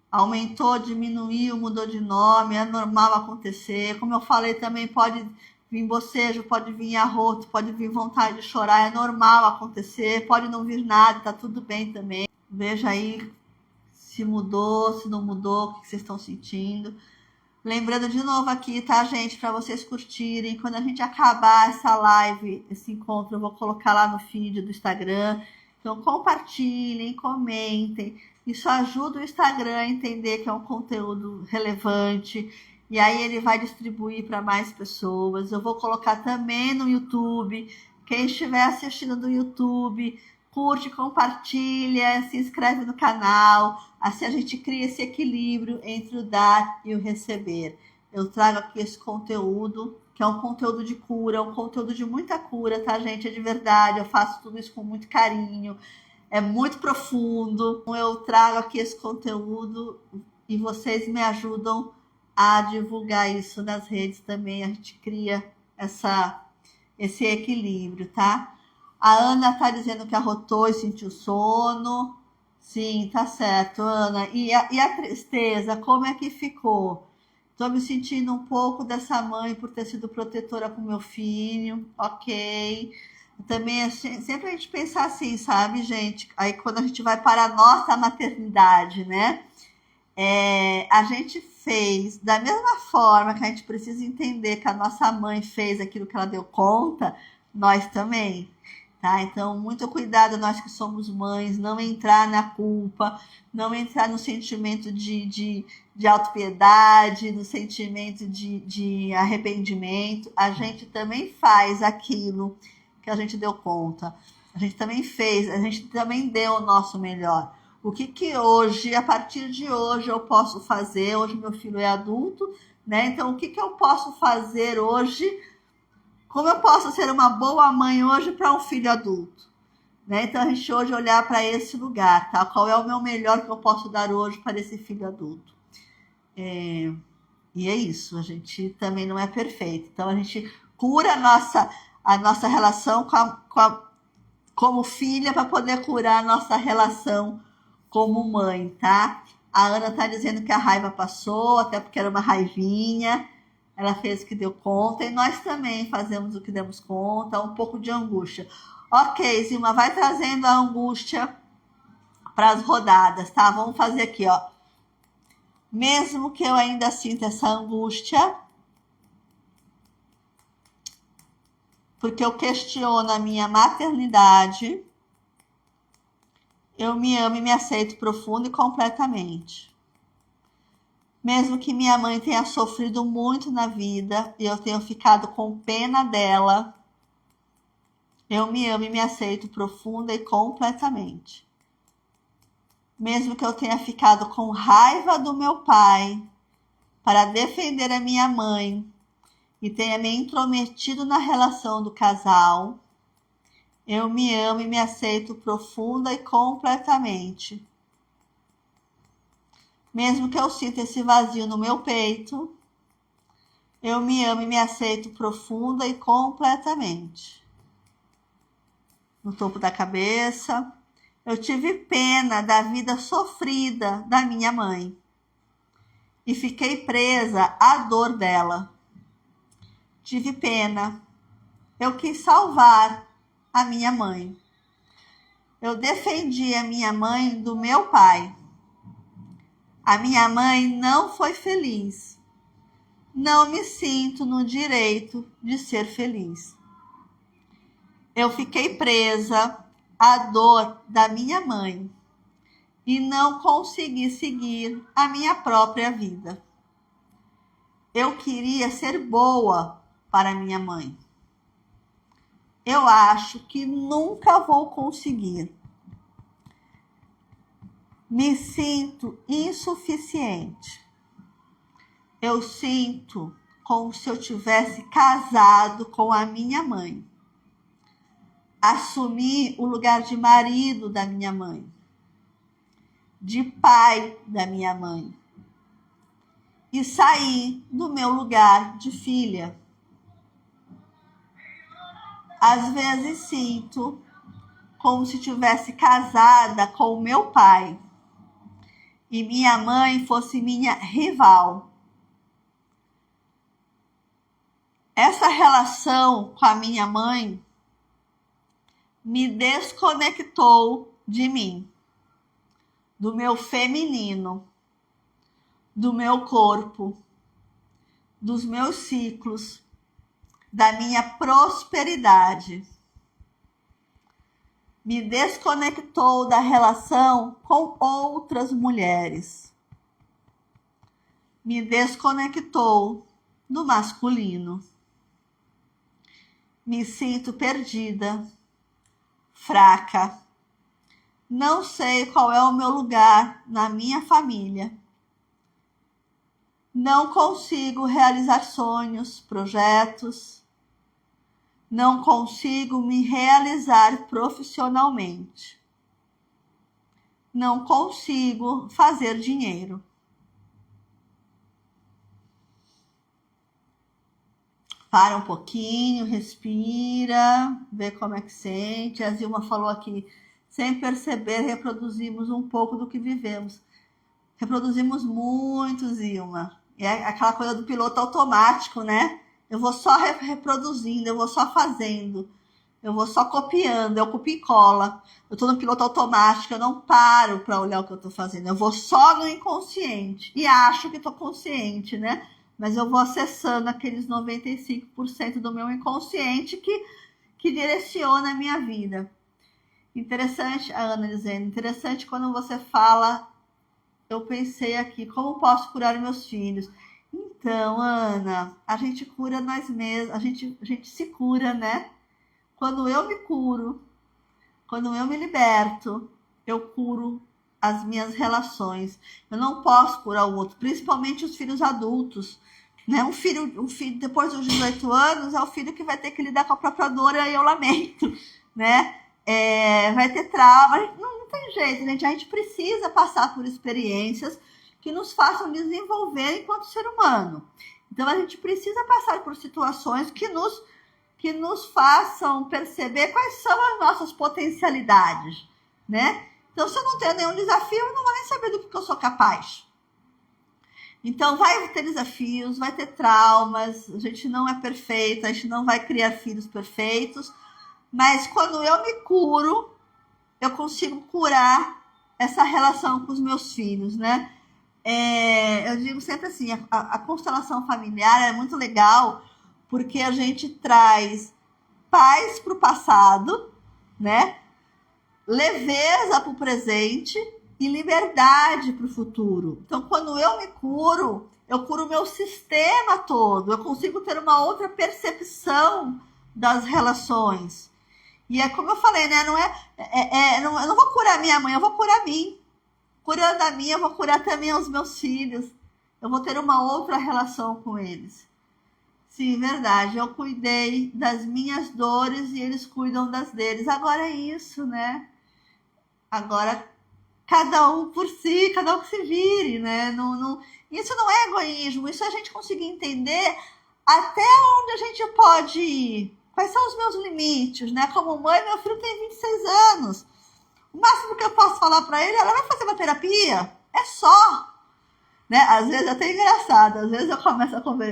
Aumentou, diminuiu, mudou de nome, é normal acontecer. Como eu falei também, pode vir bocejo, pode vir arroto, pode vir vontade de chorar, é normal acontecer. Pode não vir nada, tá tudo bem também. Veja aí se mudou, se não mudou, o que vocês estão sentindo. Lembrando de novo aqui, tá, gente? Para vocês curtirem. Quando a gente acabar essa live, esse encontro, eu vou colocar lá no feed do Instagram. Então, compartilhem, comentem. Isso ajuda o Instagram a entender que é um conteúdo relevante. E aí ele vai distribuir para mais pessoas. Eu vou colocar também no YouTube. Quem estiver assistindo do YouTube, curte, compartilha, se inscreve no canal. Assim a gente cria esse equilíbrio entre o dar e o receber. Eu trago aqui esse conteúdo, que é um conteúdo de cura, um conteúdo de muita cura, tá, gente? É de verdade, eu faço tudo isso com muito carinho, é muito profundo. Eu trago aqui esse conteúdo e vocês me ajudam a divulgar isso nas redes também. A gente cria esse equilíbrio, tá? A Ana tá dizendo que arrotou e sentiu sono. Sim, tá certo, Ana. E a tristeza, como é que ficou? Tô me sentindo um pouco dessa mãe por ter sido protetora com meu filho. Ok. Também sempre a gente pensa assim, sabe, gente? Aí quando a gente vai para a nossa maternidade, né? A gente fez da mesma forma que a gente precisa entender que a nossa mãe fez aquilo que ela deu conta, nós também. Tá? Então, muito cuidado, nós que somos mães, não entrar na culpa, não entrar no sentimento de autopiedade, no sentimento de arrependimento. A gente também faz aquilo que a gente deu conta. A gente também fez, a gente também deu o nosso melhor. O que hoje, a partir de hoje, eu posso fazer? Hoje meu filho é adulto, né? Então, o que eu posso fazer hoje? Como eu posso ser uma boa mãe hoje para um filho adulto? Né? Então, a gente hoje olhar para esse lugar, tá? Qual é o meu melhor que eu posso dar hoje para esse filho adulto? E é isso, a gente também não é perfeito. Então, a gente cura a nossa relação como filha para poder curar a nossa relação como mãe, tá? A Ana tá dizendo que a raiva passou, até porque era uma raivinha. Ela fez o que deu conta e nós também fazemos o que demos conta, um pouco de angústia. Ok, Zilma, vai trazendo a angústia para as rodadas, tá? Vamos fazer aqui, ó. Mesmo que eu ainda sinta essa angústia, porque eu questiono a minha maternidade, eu me amo e me aceito profundo e completamente. Mesmo que minha mãe tenha sofrido muito na vida e eu tenha ficado com pena dela, eu me amo e me aceito profunda e completamente. Mesmo que eu tenha ficado com raiva do meu pai para defender a minha mãe e tenha me intrometido na relação do casal, eu me amo e me aceito profunda e completamente. Mesmo que eu sinta esse vazio no meu peito, eu me amo e me aceito profunda e completamente. No topo da cabeça, eu tive pena da vida sofrida da minha mãe e fiquei presa à dor dela. Tive pena. Eu quis salvar a minha mãe. Eu defendi a minha mãe do meu pai. A minha mãe não foi feliz. Não me sinto no direito de ser feliz. Eu fiquei presa à dor da minha mãe e não consegui seguir a minha própria vida. Eu queria ser boa para minha mãe. Eu acho que nunca vou conseguir. Me sinto insuficiente. Eu sinto como se eu tivesse casado com a minha mãe. Assumi o lugar de marido da minha mãe, de pai da minha mãe, e saí do meu lugar de filha. Às vezes sinto como se tivesse casada com o meu pai e minha mãe fosse minha rival. Essa relação com a minha mãe me desconectou de mim, do meu feminino, do meu corpo, dos meus ciclos, da minha prosperidade. Me desconectou da relação com outras mulheres. Me desconectou do masculino. Me sinto perdida, fraca. Não sei qual é o meu lugar na minha família. Não consigo realizar sonhos, projetos. Não consigo me realizar profissionalmente. Não consigo fazer dinheiro. Para um pouquinho, respira, vê como é que sente. A Zilma falou aqui, sem perceber, reproduzimos um pouco do que vivemos. Reproduzimos muito, Zilma. É aquela coisa do piloto automático, né? Eu vou só reproduzindo, eu vou só fazendo, eu vou só copiando, eu copio e cola. Eu tô no piloto automático, eu não paro para olhar o que eu tô fazendo. Eu vou só no inconsciente e acho que tô consciente, né? Mas eu vou acessando aqueles 95% do meu inconsciente que direciona a minha vida. Interessante, a Ana dizendo, interessante quando você fala, eu pensei aqui, como posso curar meus filhos? Então, Ana, a gente cura nós mesmos, a gente se cura, né? Quando eu me curo, quando eu me liberto, eu curo as minhas relações. Eu não posso curar o outro, principalmente os filhos adultos, né? Um filho depois dos 18 anos é o filho que vai ter que lidar com a própria dor, e aí eu lamento, né? Vai ter trauma, não tem jeito, gente. A gente precisa passar por experiências que nos façam desenvolver enquanto ser humano. Então, a gente precisa passar por situações que nos façam perceber quais são as nossas potencialidades, né? Então, se eu não tenho nenhum desafio, eu não vou nem saber do que eu sou capaz. Então, vai ter desafios, vai ter traumas, a gente não é perfeito, a gente não vai criar filhos perfeitos, mas quando eu me curo, eu consigo curar essa relação com os meus filhos, né? Eu digo sempre assim, a constelação familiar é muito legal, porque a gente traz paz para o passado, né? Leveza para o presente e liberdade para o futuro. Então, quando eu me curo, eu curo o meu sistema todo, eu consigo ter uma outra percepção das relações. E é como eu falei, né? Eu não vou curar minha mãe, eu vou curar mim. Curando a minha, eu vou curar também os meus filhos. Eu vou ter uma outra relação com eles. Sim, verdade. Eu cuidei das minhas dores e eles cuidam das deles. Agora é isso, né? Agora, cada um por si, cada um que se vire, né? Isso não é egoísmo, isso é a gente conseguir entender até onde a gente pode ir. Quais são os meus limites, né? Como mãe, meu filho tem 26 anos. O máximo que eu posso falar para ele, ela vai fazer uma terapia? É só. Né? Às vezes é até engraçado. Às vezes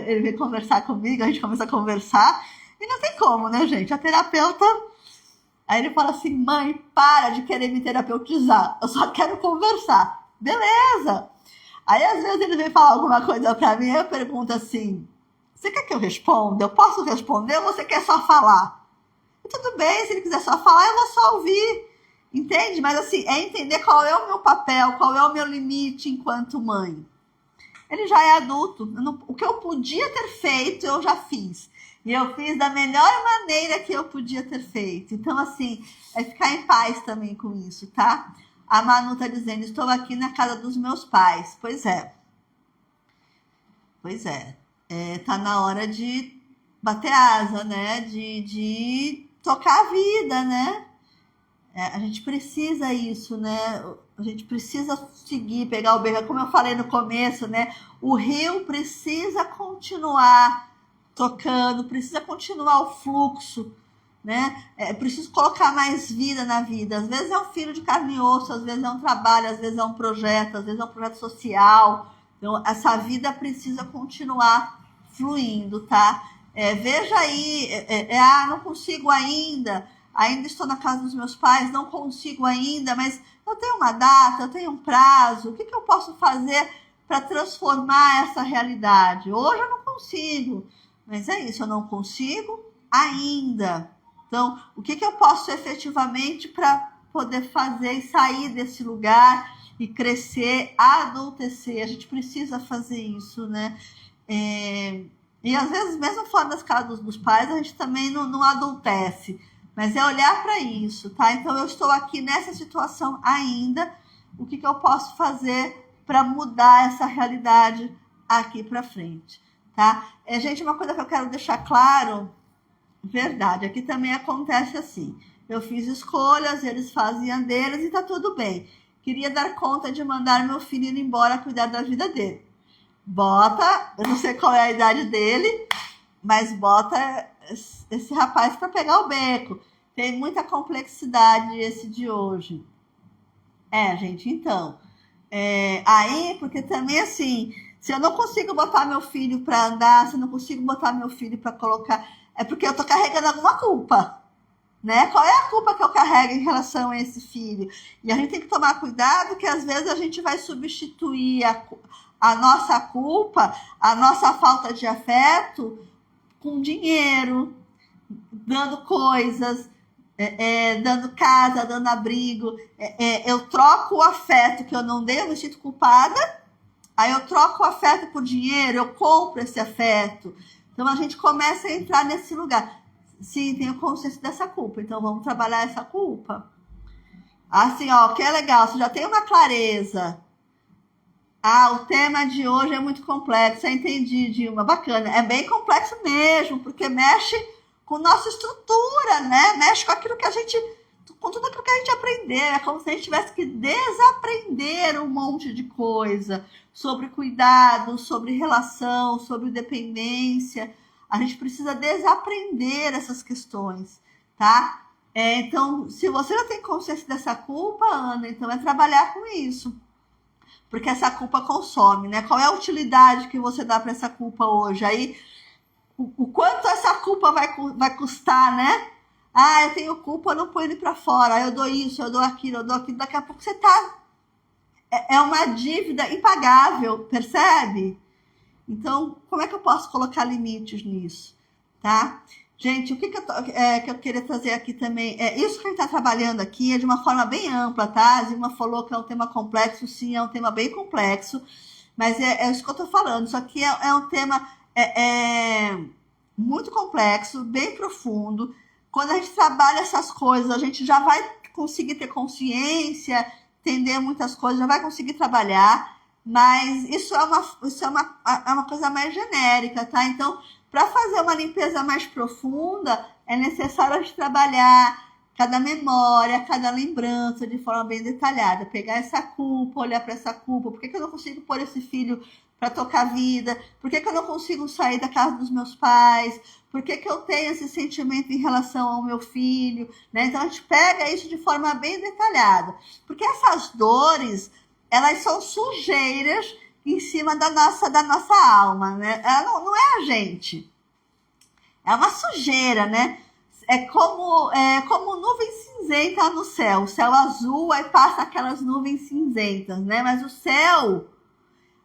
ele vem conversar comigo, a gente começa a conversar. E não tem como, né, gente? A terapeuta... Aí ele fala assim, mãe, para de querer me terapeutizar. Eu só quero conversar. Beleza. Aí às vezes ele vem falar alguma coisa para mim, eu pergunto assim, você quer que eu responda? Eu posso responder ou você quer só falar? E tudo bem, se ele quiser só falar, eu vou só ouvir. Entende? Mas assim, é entender qual é o meu papel, qual é o meu limite enquanto mãe. Ele já é adulto. O que eu podia ter feito, eu já fiz. E eu fiz da melhor maneira que eu podia ter feito. Então, assim, é ficar em paz também com isso, tá? A Manu tá dizendo, estou aqui na casa dos meus pais. Pois é. Pois é. Tá na hora de bater asa, né? De tocar a vida, né? A gente precisa isso, né? A gente precisa seguir, pegar o beco. Como eu falei no começo, né? O rio precisa continuar tocando, precisa continuar o fluxo, né? Preciso colocar mais vida na vida. Às vezes é um filho de carne e osso, às vezes é um trabalho, às vezes é um projeto, às vezes é um projeto social. Então, essa vida precisa continuar fluindo, tá? Veja aí, não consigo ainda estou na casa dos meus pais, não consigo ainda, mas eu tenho uma data, eu tenho um prazo, o que eu posso fazer para transformar essa realidade? Hoje eu não consigo, mas é isso, eu não consigo ainda. Então, o que eu posso efetivamente para poder fazer e sair desse lugar e crescer, adultecer? A gente precisa fazer isso, né? E às vezes, mesmo fora das casas dos pais, a gente também não adultece. Mas é olhar para isso, tá? Então, eu estou aqui nessa situação ainda. O que eu posso fazer para mudar essa realidade aqui para frente, tá? Gente, uma coisa que eu quero deixar claro, verdade, aqui também acontece assim. Eu fiz escolhas, eles faziam deles e tá tudo bem. Queria dar conta de mandar meu filho ir embora cuidar da vida dele. Bota, eu não sei qual é a idade dele, mas bota esse rapaz para pegar o beco. Tem muita complexidade esse de hoje. Gente, então. Aí, porque também assim, se eu não consigo botar meu filho para andar, se eu não consigo botar meu filho para colocar, é porque eu tô carregando alguma culpa, né? Qual é a culpa que eu carrego em relação a esse filho? E a gente tem que tomar cuidado, que às vezes a gente vai substituir a nossa culpa, a nossa falta de afeto, com dinheiro, dando coisas, dando casa, dando abrigo. Eu troco o afeto que eu não dei, eu me sinto culpada, aí eu troco o afeto por dinheiro, eu compro esse afeto. Então a gente começa a entrar nesse lugar. Sim, tenho consciência dessa culpa, então vamos trabalhar essa culpa. Assim, ó, que é legal, você já tem uma clareza. O tema de hoje é muito complexo, eu entendi, Dilma, bacana. É bem complexo mesmo, porque mexe com nossa estrutura, né? Mexe com aquilo que a gente, com tudo aquilo que a gente aprendeu. É como se a gente tivesse que desaprender um monte de coisa sobre cuidado, sobre relação, sobre dependência. A gente precisa desaprender essas questões, tá? Então, se você já tem consciência dessa culpa, Ana, então é trabalhar com isso. Porque essa culpa consome, né? Qual é a utilidade que você dá para essa culpa hoje? Aí, o quanto essa culpa vai custar, né? Eu tenho culpa, eu não ponho ele para fora. Eu dou isso, eu dou aquilo. Daqui a pouco você tá... É uma dívida impagável, percebe? Então, como é que eu posso colocar limites nisso, tá? Gente, o que eu queria trazer aqui também, isso que a gente está trabalhando aqui é de uma forma bem ampla, tá? A Zilma falou que é um tema complexo, sim, é um tema bem complexo, mas é isso que eu estou falando. Isso aqui é um tema muito complexo, bem profundo. Quando a gente trabalha essas coisas, a gente já vai conseguir ter consciência, entender muitas coisas, já vai conseguir trabalhar, mas isso é uma coisa mais genérica, tá? Então, para fazer uma limpeza mais profunda, é necessário a gente trabalhar cada memória, cada lembrança de forma bem detalhada. Pegar essa culpa, olhar para essa culpa. Por que eu não consigo pôr esse filho para tocar a vida? Por que eu não consigo sair da casa dos meus pais? Por que eu tenho esse sentimento em relação ao meu filho? Né? Então, a gente pega isso de forma bem detalhada. Porque essas dores, elas são sujeiras em cima da nossa alma, né? Ela não é a gente. É uma sujeira, né? É como nuvem cinzenta no céu. O céu azul, aí passa aquelas nuvens cinzentas, né? Mas o céu,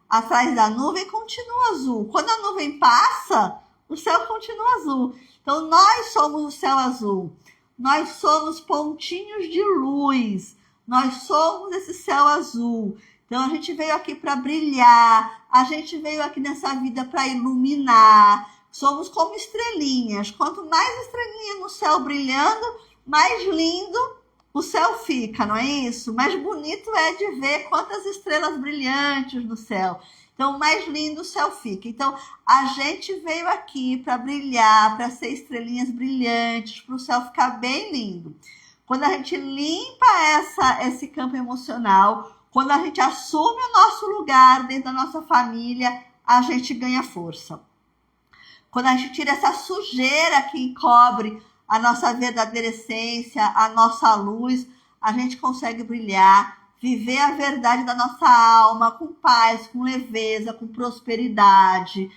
atrás da nuvem, continua azul. Quando a nuvem passa, o céu continua azul. Então, nós somos o céu azul. Nós somos pontinhos de luz. Nós somos esse céu azul. Então, a gente veio aqui para brilhar, a gente veio aqui nessa vida para iluminar. Somos como estrelinhas. Quanto mais estrelinha no céu brilhando, mais lindo o céu fica, não é isso? Mais bonito é de ver quantas estrelas brilhantes no céu. Então, mais lindo o céu fica. Então, a gente veio aqui para brilhar, para ser estrelinhas brilhantes, para o céu ficar bem lindo. Quando a gente limpa esse campo emocional, quando a gente assume o nosso lugar dentro da nossa família, a gente ganha força. Quando a gente tira essa sujeira que encobre a nossa verdadeira essência, a nossa luz, a gente consegue brilhar, viver a verdade da nossa alma com paz, com leveza, com prosperidade,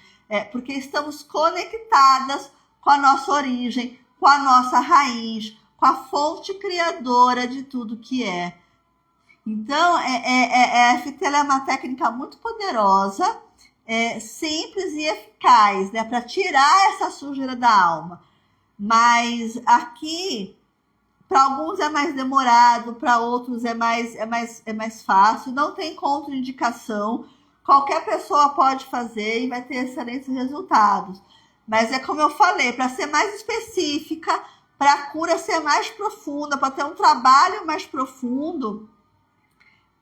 porque estamos conectadas com a nossa origem, com a nossa raiz, com a fonte criadora de tudo que é. Então, a EFT é uma técnica muito poderosa, simples e eficaz, né, para tirar essa sujeira da alma. Mas aqui, para alguns é mais demorado, para outros é mais fácil, não tem contraindicação, qualquer pessoa pode fazer e vai ter excelentes resultados. Mas é como eu falei, para ser mais específica, para a cura ser mais profunda, para ter um trabalho mais profundo,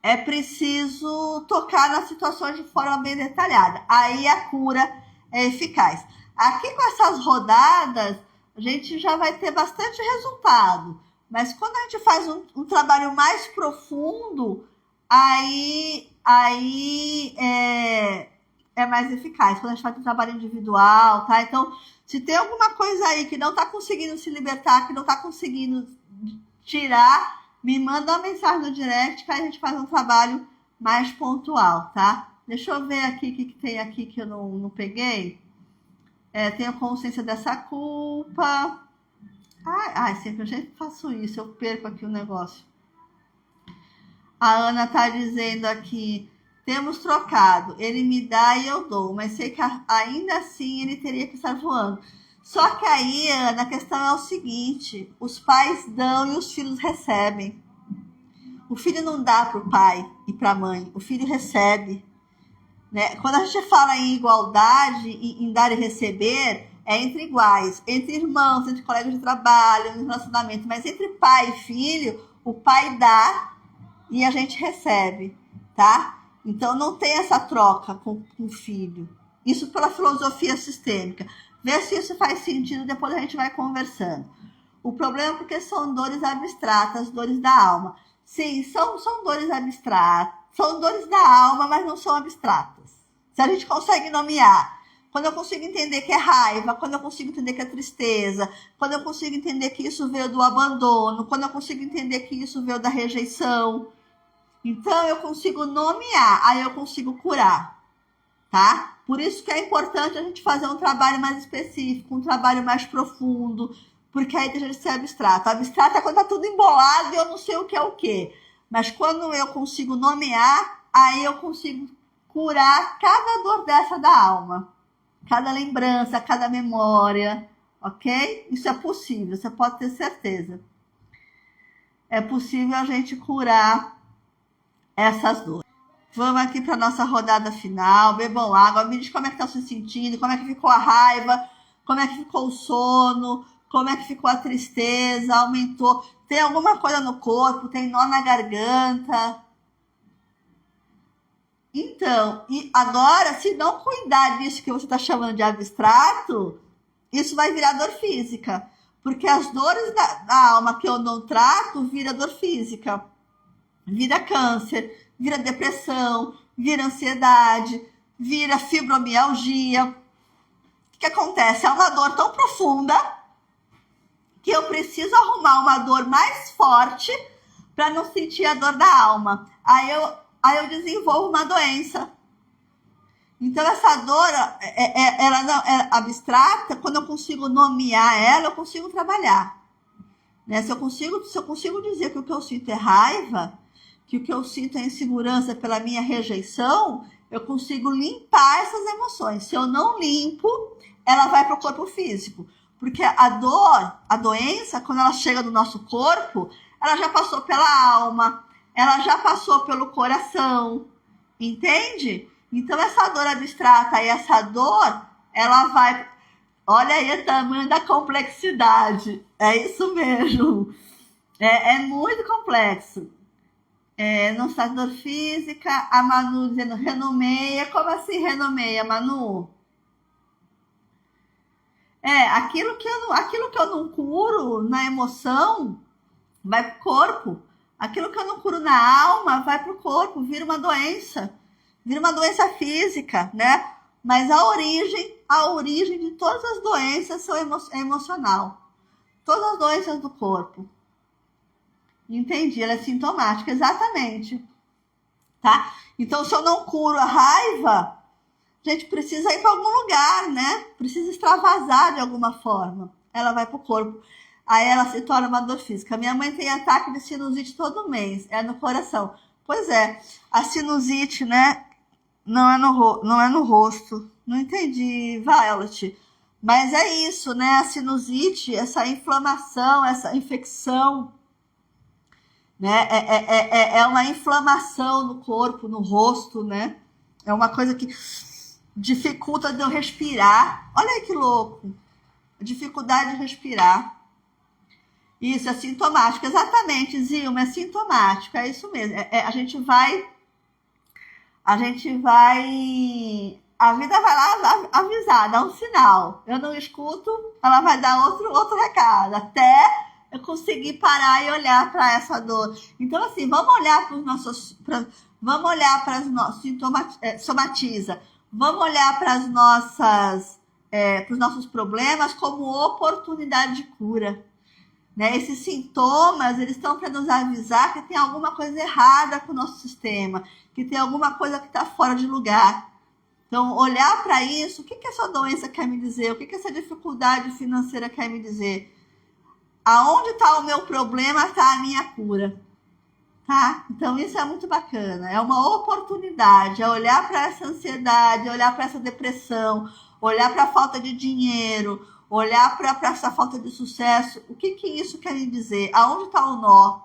é preciso tocar nas situações de forma bem detalhada. Aí a cura é eficaz. Aqui com essas rodadas, a gente já vai ter bastante resultado. Mas quando a gente faz um trabalho mais profundo, aí é mais eficaz. Quando a gente faz um trabalho individual, tá? Então, se tem alguma coisa aí que não está conseguindo se libertar, que não está conseguindo tirar, me manda uma mensagem no direct que a gente faz um trabalho mais pontual, tá? Deixa eu ver aqui o que tem aqui que eu não peguei. Tenho consciência dessa culpa. Sempre eu sempre faço isso, eu perco aqui o negócio. A Ana tá dizendo aqui, temos trocado, ele me dá e eu dou, mas sei que ainda assim ele teria que estar voando. Só que aí, Ana, a questão é o seguinte, os pais dão e os filhos recebem. O filho não dá para o pai e para a mãe, o filho recebe. Né? Quando a gente fala em igualdade, em dar e receber, é entre iguais, entre irmãos, entre colegas de trabalho, no relacionamento, mas entre pai e filho, o pai dá e a gente recebe, tá? Então não tem essa troca com o filho. Isso pela filosofia sistêmica. Vê se isso faz sentido, depois a gente vai conversando. O problema é porque são dores abstratas, dores da alma. Sim, são dores abstratas, são dores da alma, mas não são abstratas. Se a gente consegue nomear, quando eu consigo entender que é raiva, quando eu consigo entender que é tristeza, quando eu consigo entender que isso veio do abandono, quando eu consigo entender que isso veio da rejeição, então eu consigo nomear, aí eu consigo curar, tá? Por isso que é importante a gente fazer um trabalho mais específico, um trabalho mais profundo, porque aí deixa de ser abstrato. Abstrato é quando tá tudo embolado e eu não sei o que é o que. Mas quando eu consigo nomear, aí eu consigo curar cada dor dessa da alma. Cada lembrança, cada memória, ok? Isso é possível, você pode ter certeza. É possível a gente curar essas dores. Vamos aqui para a nossa rodada final. Bebam água, me diz como é que está se sentindo, como é que ficou a raiva, como é que ficou o sono, como é que ficou a tristeza, aumentou. Tem alguma coisa no corpo, tem nó na garganta. Então, e agora, se não cuidar disso que você está chamando de abstrato, isso vai virar dor física. Porque as dores da alma que eu não trato, vira dor física. Vira câncer, vira depressão, vira ansiedade, vira fibromialgia. O que acontece? É uma dor tão profunda que eu preciso arrumar uma dor mais forte para não sentir a dor da alma. Aí eu desenvolvo uma doença. Então, essa dor, ela não é abstrata, quando eu consigo nomear ela, eu consigo trabalhar. Né? Se eu consigo dizer que o que eu sinto é raiva, que o que eu sinto é insegurança pela minha rejeição, eu consigo limpar essas emoções. Se eu não limpo, ela vai para o corpo físico. Porque a dor, a doença, quando ela chega no nosso corpo, ela já passou pela alma, ela já passou pelo coração, entende? Então, essa dor abstrata e essa dor, ela vai... Olha aí o tamanho da complexidade. É isso mesmo. É muito complexo. Não está dor física. A Manu dizendo renomeia. Como assim renomeia, Manu? Aquilo que eu não curo na emoção vai para o corpo. Aquilo que eu não curo na alma vai para o corpo, vira uma doença física, né? Mas a origem de todas as doenças é emocional, todas as doenças do corpo. Entendi, ela é sintomática, exatamente. Tá? Então, se eu não curo a raiva, a gente precisa ir para algum lugar, né? Precisa extravasar de alguma forma. Ela vai para o corpo. Aí ela se torna uma dor física. Minha mãe tem ataque de sinusite todo mês. É no coração. Pois é, a sinusite, né? Não é no rosto. Não entendi, Violet. Mas é isso, né? A sinusite, essa inflamação, essa infecção, né? É uma inflamação no corpo, no rosto, né? É uma coisa que dificulta de eu respirar. Olha aí que louco. Dificuldade de respirar. Isso, é sintomático. Exatamente, Zilma, é sintomático. É isso mesmo. A gente vai... A vida vai lá avisar, dar um sinal. Eu não escuto, ela vai dar outro recado. Até eu conseguir parar e olhar para essa dor. Então, assim, vamos olhar para os nossos... Vamos olhar para as nossas... Somatiza. Vamos olhar para as nossas... para os nossos problemas como oportunidade de cura. Né? Esses sintomas, eles estão para nos avisar que tem alguma coisa errada com o nosso sistema, que tem alguma coisa que está fora de lugar. Então, olhar para isso, o que essa doença quer me dizer? O que essa dificuldade financeira quer me dizer? Aonde está o meu problema, está a minha cura. Tá? Então, isso é muito bacana. É uma oportunidade, é olhar para essa ansiedade, olhar para essa depressão, olhar para a falta de dinheiro, olhar para essa falta de sucesso. O que isso quer me dizer? Aonde está o nó?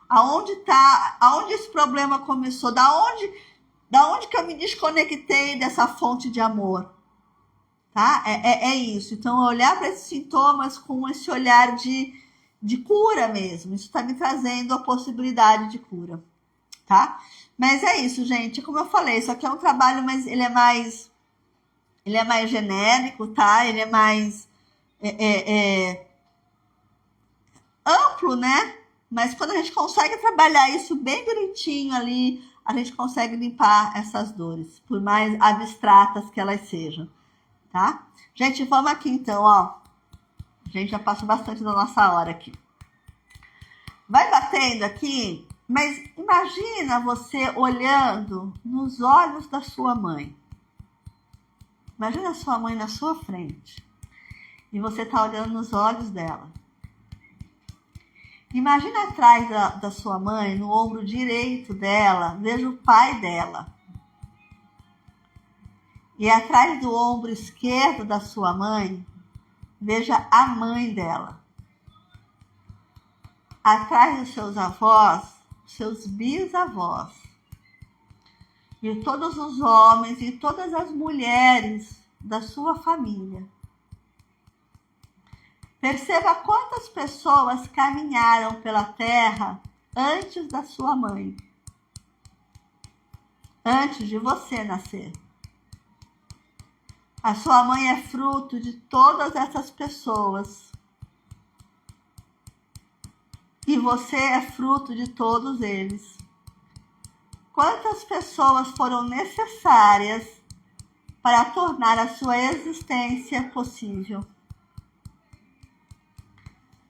Aonde esse problema começou? Da onde que eu me desconectei dessa fonte de amor? Tá? É isso. Então, olhar para esses sintomas com esse olhar de cura mesmo. Isso está me trazendo a possibilidade de cura. Tá? Mas é isso, gente. Como eu falei, isso aqui é um trabalho, mas ele é mais genérico, tá? Ele é mais amplo, né? Mas quando a gente consegue trabalhar isso bem direitinho ali, a gente consegue limpar essas dores, por mais abstratas que elas sejam, tá? Gente, vamos aqui então, ó. A gente já passou bastante da nossa hora aqui. Vai batendo aqui, mas imagina você olhando nos olhos da sua mãe. Imagina a sua mãe na sua frente. E você tá olhando nos olhos dela. Imagina atrás da sua mãe, no ombro direito dela, veja o pai dela. E atrás do ombro esquerdo da sua mãe, veja a mãe dela. Atrás dos seus avós, seus bisavós. E todos os homens e todas as mulheres da sua família. Perceba quantas pessoas caminharam pela terra antes da sua mãe. Antes de você nascer. A sua mãe é fruto de todas essas pessoas. E você é fruto de todos eles. Quantas pessoas foram necessárias para tornar a sua existência possível?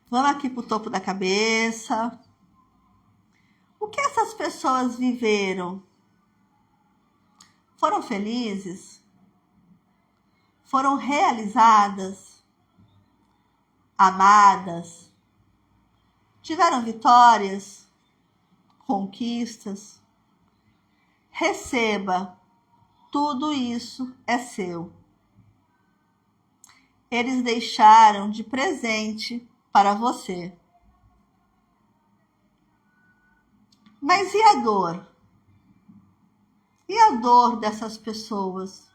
Vamos aqui para o topo da cabeça. O que essas pessoas viveram? Foram felizes? Foram realizadas? Amadas? Tiveram vitórias? Conquistas? Receba, tudo isso é seu. Eles deixaram de presente para você. Mas e a dor? E a dor dessas pessoas?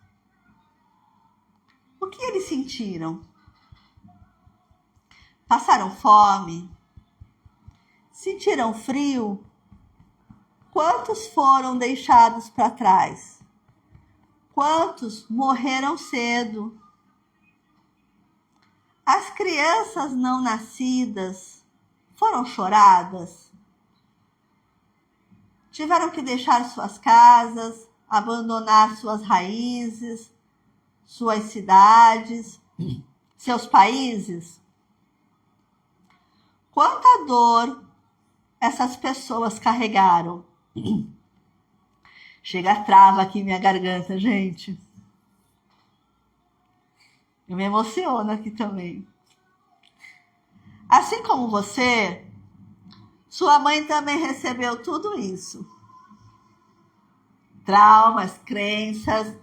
O que eles sentiram? Passaram fome? Sentiram frio? Quantos foram deixados para trás? Quantos morreram cedo? As crianças não nascidas foram choradas? Tiveram que deixar suas casas, abandonar suas raízes, suas cidades, seus países? quanta dor essas pessoas carregaram. Chega a trava aqui minha garganta, gente. Eu me emociono aqui também. Assim como você, sua mãe também recebeu tudo isso. Traumas, crenças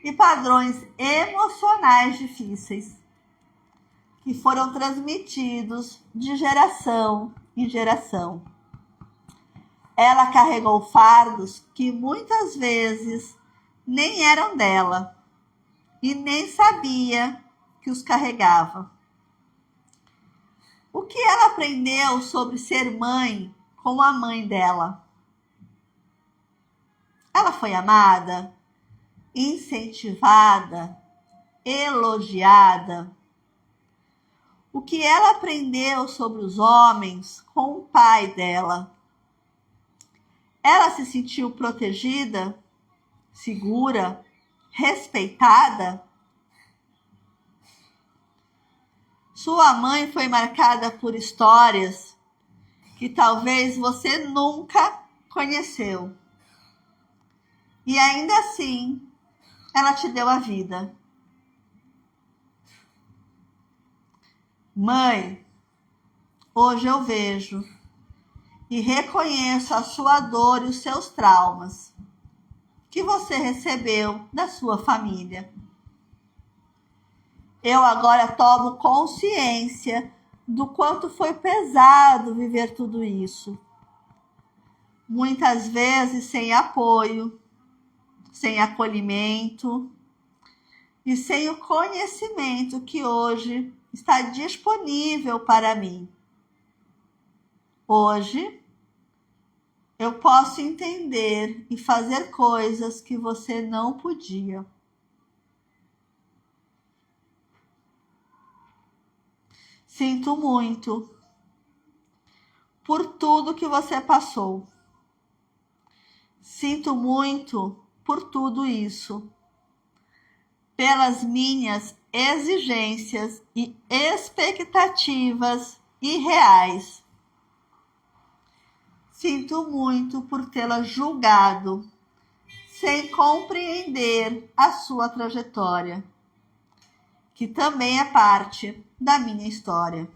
e padrões emocionais difíceis que foram transmitidos de geração em geração. Ela carregou fardos que muitas vezes nem eram dela e nem sabia que os carregava. O que ela aprendeu sobre ser mãe com a mãe dela? Ela foi amada, incentivada, elogiada. O que ela aprendeu sobre os homens com o pai dela? Ela se sentiu protegida, segura, respeitada? Sua mãe foi marcada por histórias que talvez você nunca conheceu. E ainda assim, ela te deu a vida. Mãe, hoje eu vejo e reconheço a sua dor e os seus traumas que você recebeu da sua família. Eu agora tomo consciência do quanto foi pesado viver tudo isso. Muitas vezes sem apoio, sem acolhimento e sem o conhecimento que hoje está disponível para mim. Hoje, eu posso entender e fazer coisas que você não podia. Sinto muito por tudo que você passou. Sinto muito por tudo isso, pelas minhas exigências e expectativas irreais. Sinto muito por tê-la julgado, sem compreender a sua trajetória, que também é parte da minha história.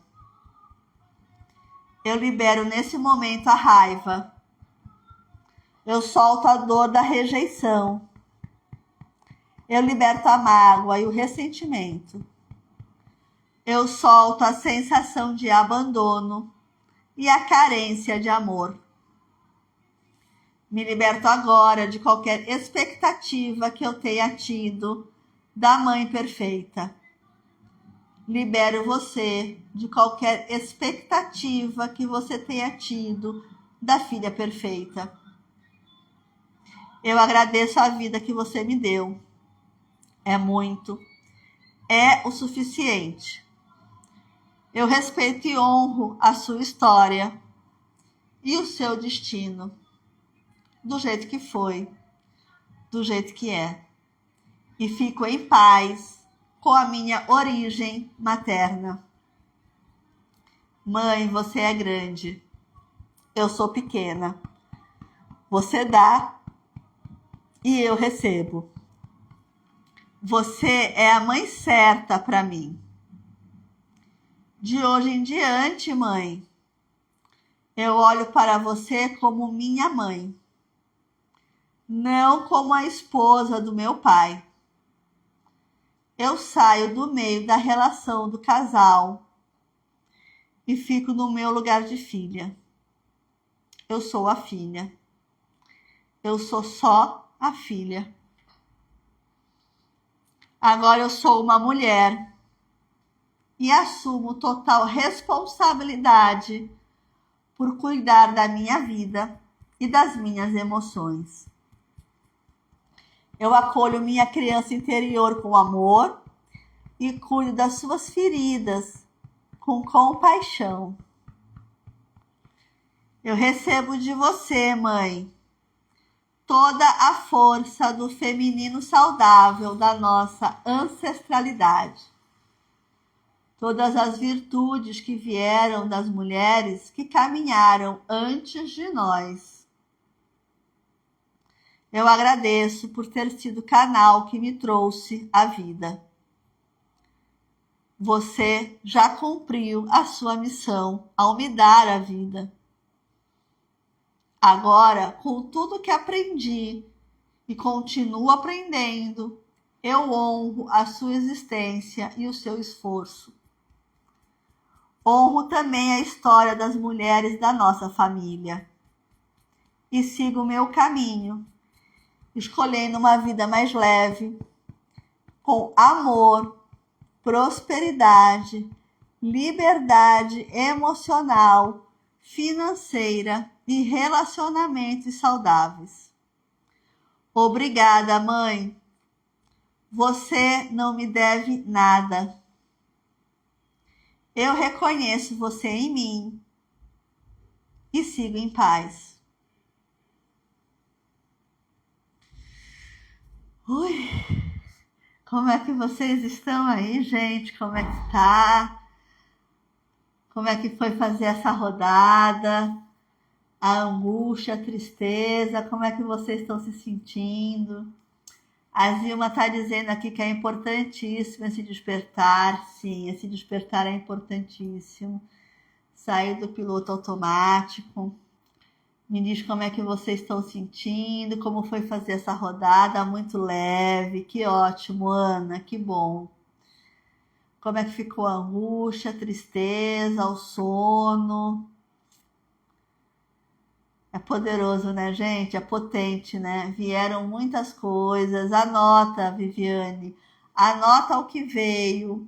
Eu libero nesse momento a raiva. Eu solto a dor da rejeição. Eu liberto a mágoa e o ressentimento. Eu solto a sensação de abandono e a carência de amor. Me liberto agora de qualquer expectativa que eu tenha tido da mãe perfeita. Libero você de qualquer expectativa que você tenha tido da filha perfeita. Eu agradeço a vida que você me deu. É muito. É o suficiente. Eu respeito e honro a sua história e o seu destino. Do jeito que foi, do jeito que é. E fico em paz com a minha origem materna. Mãe, você é grande. Eu sou pequena. Você dá e eu recebo. Você é a mãe certa para mim. De hoje em diante, mãe, eu olho para você como minha mãe, não como a esposa do meu pai. Eu saio do meio da relação do casal e fico no meu lugar de filha. Eu sou a filha. Eu sou só a filha. Agora eu sou uma mulher e assumo total responsabilidade por cuidar da minha vida e das minhas emoções. Eu acolho minha criança interior com amor e cuido das suas feridas com compaixão. Eu recebo de você, mãe, toda a força do feminino saudável da nossa ancestralidade. todas as virtudes que vieram das mulheres que caminharam antes de nós. Eu agradeço por ter sido o canal que me trouxe a vida. Você já cumpriu a sua missão ao me dar a vida. Agora, com tudo que aprendi e continuo aprendendo, eu honro a sua existência e o seu esforço. Honro também a história das mulheres da nossa família. E sigo o meu caminho, escolhendo uma vida mais leve, com amor, prosperidade, liberdade emocional, financeira e relacionamentos saudáveis. Obrigada, mãe. Você não me deve nada. Eu reconheço você em mim e sigo em paz. Ui, como é que vocês estão aí, gente? Como é que tá? Como é que foi fazer essa rodada? A angústia, a tristeza, como é que vocês estão se sentindo? A Zilma está dizendo aqui que é importantíssimo esse despertar. Sim, esse despertar é importantíssimo. Sair do piloto automático. Me diz como é que vocês estão sentindo, como foi fazer essa rodada muito leve. Que ótimo, Ana, que bom. Como é que ficou a angústia, a tristeza, o sono? É poderoso, né, gente? É potente, né? Vieram muitas coisas. Anota, Viviane. Anota o que veio.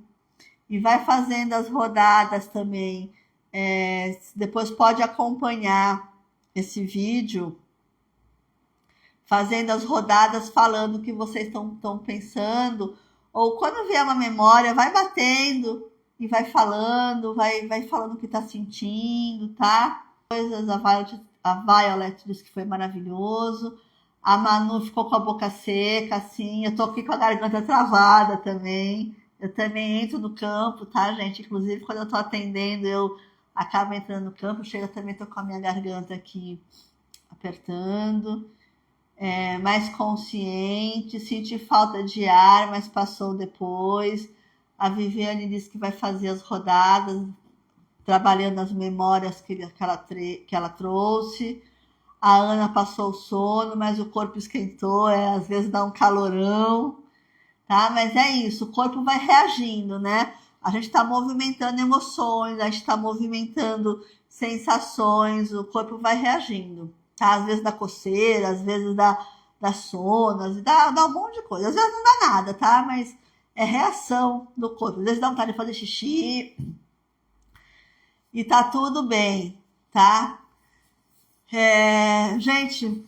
E vai fazendo as rodadas também. Depois pode acompanhar esse vídeo, fazendo as rodadas, falando o que vocês estão pensando. Ou quando vier uma memória, vai batendo e vai falando o que está sentindo, tá? Coisas, a Violet disse que foi maravilhoso. A Manu ficou com a boca seca, assim. Eu tô aqui com a garganta travada também. Eu também entro no campo, tá, gente? Inclusive, quando eu tô atendendo, eu acabo entrando no campo. Chega também, tô com a minha garganta aqui apertando. Mais consciente. Senti falta de ar, mas passou depois. A Viviane disse que vai fazer as rodadas, trabalhando as memórias que ela trouxe. A Ana passou o sono, mas o corpo esquentou, às vezes dá um calorão, tá? Mas é isso, o corpo vai reagindo, né? A gente está movimentando emoções, a gente está movimentando sensações, o corpo vai reagindo, tá? Às vezes dá coceira, às vezes dá sono, às vezes dá um monte de coisa. Às vezes não dá nada, tá? Mas é reação do corpo. Às vezes dá vontade de fazer xixi, e tá tudo bem, tá? Gente,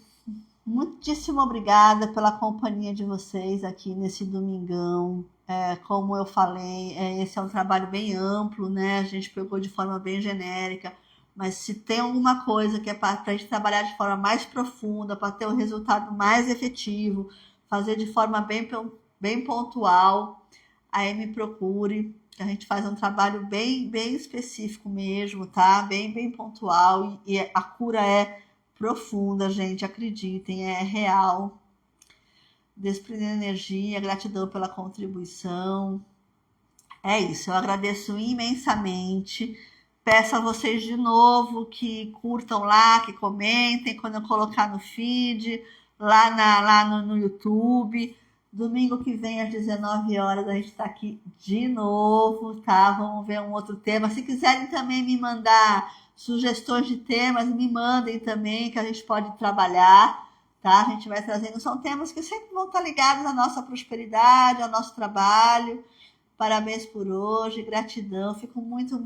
muitíssimo obrigada pela companhia de vocês aqui nesse domingão. Como eu falei, esse é um trabalho bem amplo, né? A gente pegou de forma bem genérica, mas se tem alguma coisa que é para a gente trabalhar de forma mais profunda, para ter um resultado mais efetivo, fazer de forma bem pontual, aí me procure. A gente faz um trabalho bem específico mesmo, tá? Bem pontual. E a cura é profunda, gente. Acreditem, é real. Desprendendo energia, gratidão pela contribuição. É isso, eu agradeço imensamente. Peço a vocês de novo que curtam lá, que comentem quando eu colocar no feed, lá no YouTube. Domingo que vem, às 19 horas, a gente está aqui de novo, tá? Vamos ver um outro tema. Se quiserem também me mandar sugestões de temas, me mandem também, que a gente pode trabalhar, tá? A gente vai trazendo. São temas que sempre vão estar ligados à nossa prosperidade, ao nosso trabalho. Parabéns por hoje, gratidão. Fico muito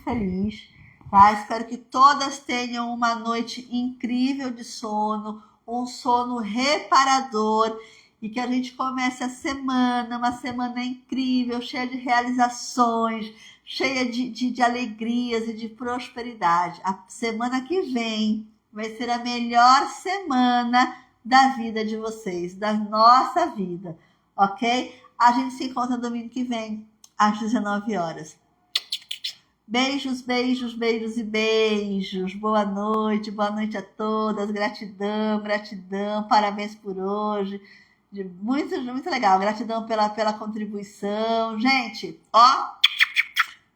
feliz, tá? Espero que todas tenham uma noite incrível de sono, um sono reparador, e que a gente comece a semana, uma semana incrível, cheia de realizações, cheia de alegrias e de prosperidade. A semana que vem vai ser a melhor semana da vida de vocês, da nossa vida, ok? A gente se encontra domingo que vem. às 19 horas. Beijos, beijos, beijos e beijos. Boa noite a todas. Gratidão, gratidão. Parabéns por hoje. Muito, muito legal. Gratidão pela contribuição. Gente, ó.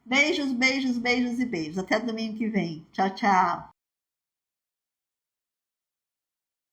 Beijos, beijos, beijos e beijos. Até domingo que vem. Tchau, tchau.